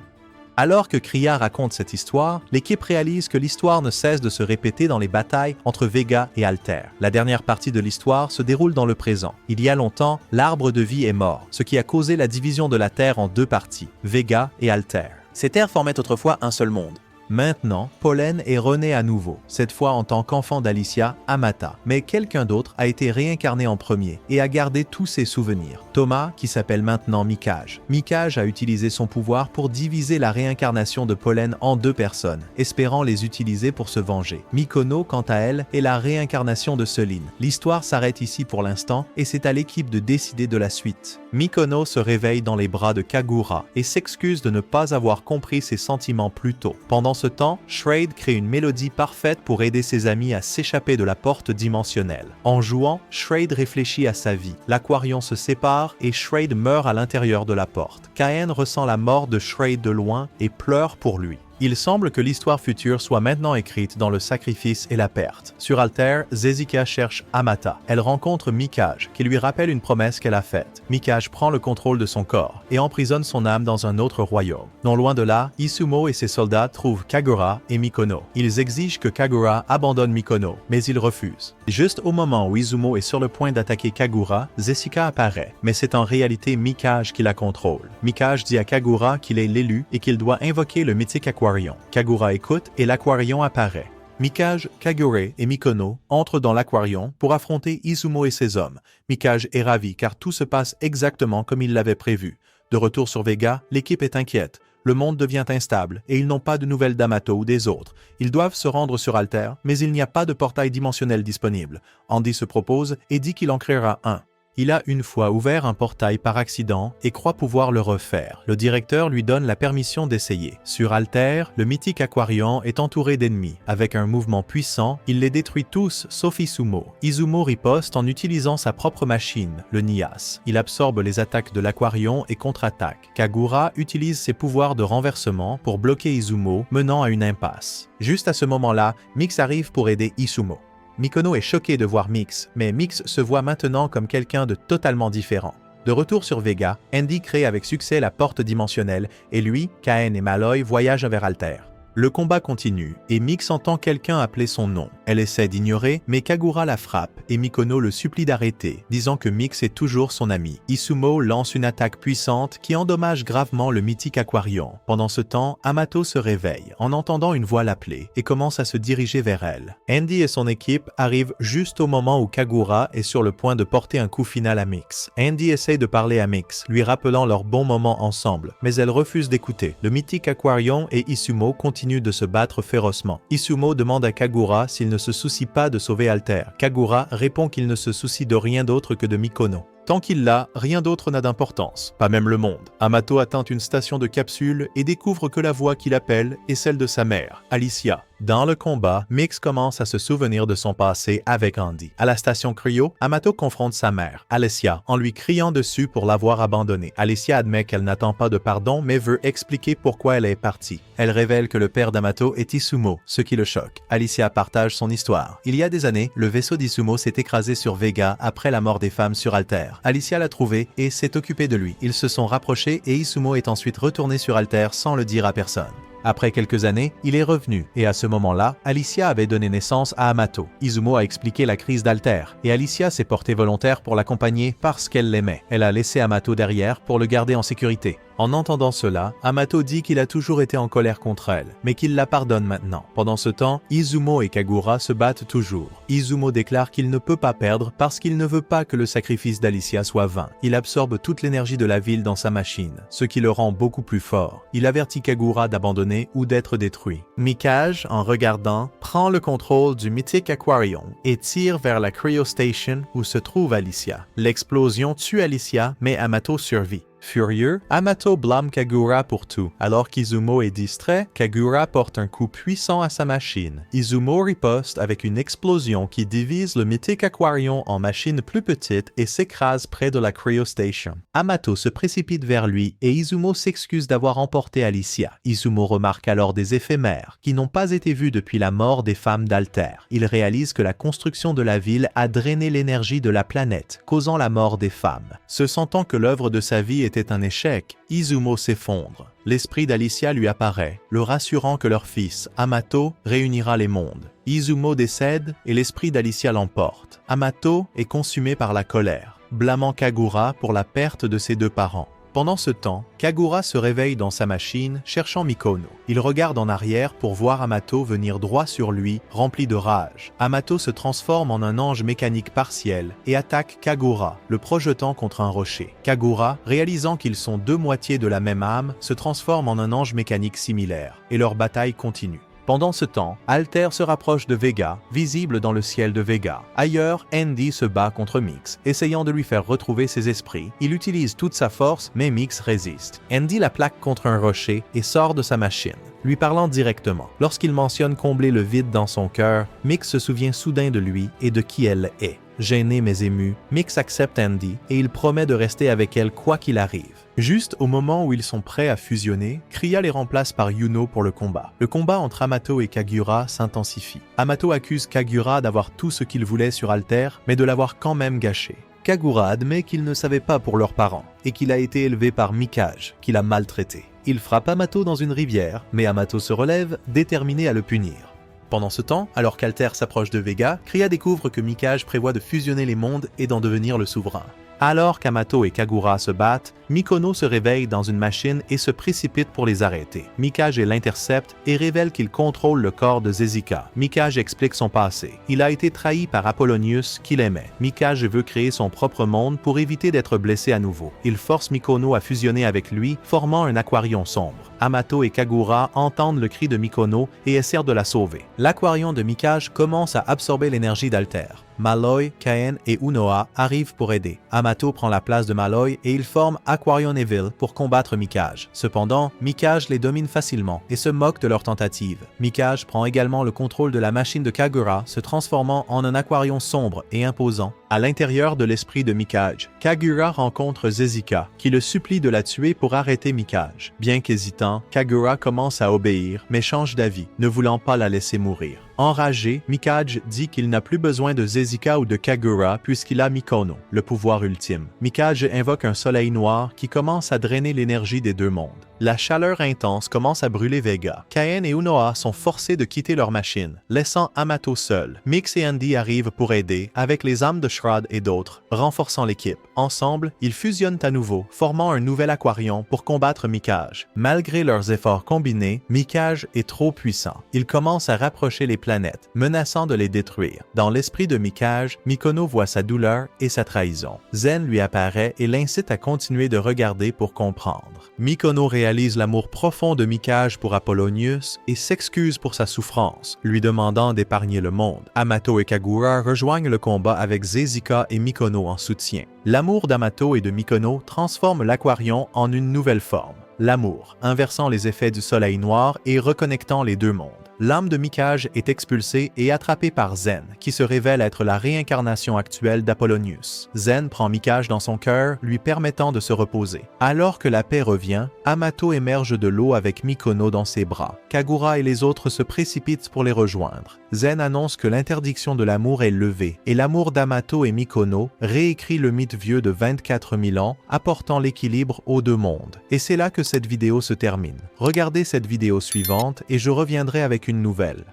Alors que Kria raconte cette histoire, l'équipe réalise que l'histoire ne cesse de se répéter dans les batailles entre Vega et Altair. La dernière partie de l'histoire se déroule dans le présent. Il y a longtemps, l'arbre de vie est mort, ce qui a causé la division de la Terre en 2 parties, Vega et Altair. Ces terres formaient autrefois un seul monde. Maintenant, Pollen est rené à nouveau, cette fois en tant qu'enfant d'Alicia, Amata. Mais quelqu'un d'autre a été réincarné en premier et a gardé tous ses souvenirs. Thomas, qui s'appelle maintenant Mikage. Mikage a utilisé son pouvoir pour diviser la réincarnation de Pollen en 2 personnes, espérant les utiliser pour se venger. Mikono, quant à elle, est la réincarnation de Soline. L'histoire s'arrête ici pour l'instant et c'est à l'équipe de décider de la suite. Mikono se réveille dans les bras de Kagura et s'excuse de ne pas avoir compris ses sentiments plus tôt. Pendant ce temps, Shred crée une mélodie parfaite pour aider ses amis à s'échapper de la porte dimensionnelle. En jouant, Shred réfléchit à sa vie. L'Aquarion se sépare et Shred meurt à l'intérieur de la porte. Kaen ressent la mort de Shred de loin et pleure pour lui. Il semble que l'histoire future soit maintenant écrite dans le sacrifice et la perte. Sur Altair, Zezika cherche Amata. Elle rencontre Mikage, qui lui rappelle une promesse qu'elle a faite. Mikage prend le contrôle de son corps et emprisonne son âme dans un autre royaume. Non loin de là, Izumo et ses soldats trouvent Kagura et Mikono. Ils exigent que Kagura abandonne Mikono, mais il refuse. Juste au moment où Izumo est sur le point d'attaquer Kagura, Zezika apparaît, mais c'est en réalité Mikage qui la contrôle. Mikage dit à Kagura qu'il est l'élu et qu'il doit invoquer le mythique Aquarion. Kagura écoute et l'Aquarion apparaît. Mikage, Kagure et Mikono entrent dans l'Aquarion pour affronter Izumo et ses hommes. Mikage est ravi car tout se passe exactement comme il l'avait prévu. De retour sur Vega, l'équipe est inquiète. Le monde devient instable et ils n'ont pas de nouvelles d'Amato ou des autres. Ils doivent se rendre sur Altair, mais il n'y a pas de portail dimensionnel disponible. Andy se propose et dit qu'il en créera un. Il a une fois ouvert un portail par accident et croit pouvoir le refaire. Le directeur lui donne la permission d'essayer. Sur Altair, le mythique Aquarion est entouré d'ennemis. Avec un mouvement puissant, il les détruit tous sauf Izumo. Izumo riposte en utilisant sa propre machine, le Nias. Il absorbe les attaques de l'Aquarion et contre-attaque. Kagura utilise ses pouvoirs de renversement pour bloquer Izumo, menant à une impasse. Juste à ce moment-là, Mix arrive pour aider Izumo. Mikono est choqué de voir Mix, mais Mix se voit maintenant comme quelqu'un de totalement différent. De retour sur Vega, Andy crée avec succès la porte dimensionnelle et lui, Kaen et Malloy voyagent vers Altair. Le combat continue, et Mix entend quelqu'un appeler son nom. Elle essaie d'ignorer, mais Kagura la frappe, et Mikono le supplie d'arrêter, disant que Mix est toujours son ami. Izumo lance une attaque puissante qui endommage gravement le mythique Aquarion. Pendant ce temps, Hamato se réveille, en entendant une voix l'appeler, et commence à se diriger vers elle. Andy et son équipe arrivent juste au moment où Kagura est sur le point de porter un coup final à Mix. Andy essaie de parler à Mix, lui rappelant leurs bons moments ensemble, mais elle refuse d'écouter. Le mythique Aquarion et Izumo continuent de se battre férocement. Izumo demande à Kagura s'il ne se soucie pas de sauver Alter. Kagura répond qu'il ne se soucie de rien d'autre que de Mikono. Tant qu'il l'a, rien d'autre n'a d'importance, pas même le monde. Hamato atteint une station de capsule et découvre que la voix qui l'appelle est celle de sa mère, Alicia. Dans le combat, Mix commence à se souvenir de son passé avec Andy. À la station Cryo, Hamato confronte sa mère, Alicia, en lui criant dessus pour l'avoir abandonnée. Alicia admet qu'elle n'attend pas de pardon mais veut expliquer pourquoi elle est partie. Elle révèle que le père d'Hamato est Izumo, ce qui le choque. Alicia partage son histoire. Il y a des années, le vaisseau d'Izumo s'est écrasé sur Vega après la mort des femmes sur Alter. Alicia l'a trouvé et s'est occupée de lui. Ils se sont rapprochés et Izumo est ensuite retourné sur Alter sans le dire à personne. Après quelques années, il est revenu et à ce moment-là, Alicia avait donné naissance à Hamato. Izumo a expliqué la crise d'Alter et Alicia s'est portée volontaire pour l'accompagner parce qu'elle l'aimait. Elle a laissé Hamato derrière pour le garder en sécurité. En entendant cela, Hamato dit qu'il a toujours été en colère contre elle, mais qu'il la pardonne maintenant. Pendant ce temps, Izumo et Kagura se battent toujours. Izumo déclare qu'il ne peut pas perdre parce qu'il ne veut pas que le sacrifice d'Alicia soit vain. Il absorbe toute l'énergie de la ville dans sa machine, ce qui le rend beaucoup plus fort. Il avertit Kagura d'abandonner ou d'être détruit. Mikage, en regardant, prend le contrôle du mythique Aquarion et tire vers la Cryo Station où se trouve Alicia. L'explosion tue Alicia, mais Hamato survit. Furieux, Hamato blâme Kagura pour tout. Alors qu'Izumo est distrait, Kagura porte un coup puissant à sa machine. Izumo riposte avec une explosion qui divise le mythique Aquarion en machines plus petites et s'écrase près de la Cryo Station. Hamato se précipite vers lui et Izumo s'excuse d'avoir emporté Alicia. Izumo remarque alors des éphémères qui n'ont pas été vus depuis la mort des femmes d'Alter. Il réalise que la construction de la ville a drainé l'énergie de la planète, causant la mort des femmes. Se sentant que l'œuvre de sa vie était un échec, Izumo s'effondre. L'esprit d'Alicia lui apparaît, le rassurant que leur fils, Hamato, réunira les mondes. Izumo décède et l'esprit d'Alicia l'emporte. Hamato est consumé par la colère, blâmant Kagura pour la perte de ses deux parents. Pendant ce temps, Kagura se réveille dans sa machine, cherchant Mikono. Il regarde en arrière pour voir Hamato venir droit sur lui, rempli de rage. Hamato se transforme en un ange mécanique partiel et attaque Kagura, le projetant contre un rocher. Kagura, réalisant qu'ils sont deux moitiés de la même âme, se transforme en un ange mécanique similaire, et leur bataille continue. Pendant ce temps, Alter se rapproche de Vega, visible dans le ciel de Vega. Ailleurs, Andy se bat contre Mix, essayant de lui faire retrouver ses esprits. Il utilise toute sa force, mais Mix résiste. Andy la plaque contre un rocher et sort de sa machine, lui parlant directement. Lorsqu'il mentionne combler le vide dans son cœur, Mix se souvient soudain de lui et de qui elle est. Gêné mais ému, Mix accepte Andy et il promet de rester avec elle quoi qu'il arrive. Juste au moment où ils sont prêts à fusionner, Kriya les remplace par Yuno pour le combat. Le combat entre Hamato et Kagura s'intensifie. Hamato accuse Kagura d'avoir tout ce qu'il voulait sur Alter, mais de l'avoir quand même gâché. Kagura admet qu'il ne savait pas pour leurs parents, et qu'il a été élevé par Mikage, qui l'a maltraité. Il frappe Hamato dans une rivière, mais Hamato se relève, déterminé à le punir. Pendant ce temps, alors qu'Alter s'approche de Vega, Kriya découvre que Mikage prévoit de fusionner les mondes et d'en devenir le souverain. Alors qu'Hamato et Kagura se battent, Mikono se réveille dans une machine et se précipite pour les arrêter. Mikage l'intercepte et révèle qu'il contrôle le corps de Zezika. Mikage explique son passé. Il a été trahi par Apollonius, qu'il aimait. Mikage veut créer son propre monde pour éviter d'être blessé à nouveau. Il force Mikono à fusionner avec lui, formant un aquarion sombre. Hamato et Kagura entendent le cri de Mikono et essaient de la sauver. L'aquarion de Mikage commence à absorber l'énergie d'Alter. Malloy, Kaen et Unoa arrivent pour aider. Hamato prend la place de Malloy et ils forment Aquarion Evil pour combattre Mikage. Cependant, Mikage les domine facilement et se moque de leur tentative. Mikage prend également le contrôle de la machine de Kagura, se transformant en un aquarion sombre et imposant. À l'intérieur de l'esprit de Mikage, Kagura rencontre Zezika, qui le supplie de la tuer pour arrêter Mikage. Bien qu'hésitant, Kagura commence à obéir, mais change d'avis, ne voulant pas la laisser mourir. Enragé, Mikage dit qu'il n'a plus besoin de Zezika ou de Kagura puisqu'il a Mikono, le pouvoir ultime. Mikage invoque un soleil noir qui commence à drainer l'énergie des deux mondes. La chaleur intense commence à brûler Vega. Kaen et Unoa sont forcés de quitter leur machine, laissant Amato seul. Mix et Andy arrivent pour aider, avec les âmes de Shroud et d'autres, renforçant l'équipe. Ensemble, ils fusionnent à nouveau, formant un nouvel Aquarion pour combattre Mikage. Malgré leurs efforts combinés, Mikage est trop puissant. Il commence à rapprocher les planètes, menaçant de les détruire. Dans l'esprit de Mikage, Mikono voit sa douleur et sa trahison. Zen lui apparaît et l'incite à continuer de regarder pour comprendre. Mikono réalise l'amour profond de Mikage pour Apollonius et s'excuse pour sa souffrance, lui demandant d'épargner le monde. Amato et Kagura rejoignent le combat avec Zezika et Mikono en soutien. L'amour d'Amato et de Mikono transforme l'Aquarion en une nouvelle forme. L'amour, inversant les effets du soleil noir et reconnectant les deux mondes. L'âme de Mikage est expulsée et attrapée par Zen, qui se révèle être la réincarnation actuelle d'Apollonius. Zen prend Mikage dans son cœur, lui permettant de se reposer. Alors que la paix revient, Amato émerge de l'eau avec Mikono dans ses bras. Kagura et les autres se précipitent pour les rejoindre. Zen annonce que l'interdiction de l'amour est levée, et l'amour d'Amato et Mikono réécrit le mythe vieux de 24 000 ans, apportant l'équilibre aux deux mondes. Et c'est là que cette vidéo se termine. Regardez cette vidéo suivante et je reviendrai avec une nouvelle.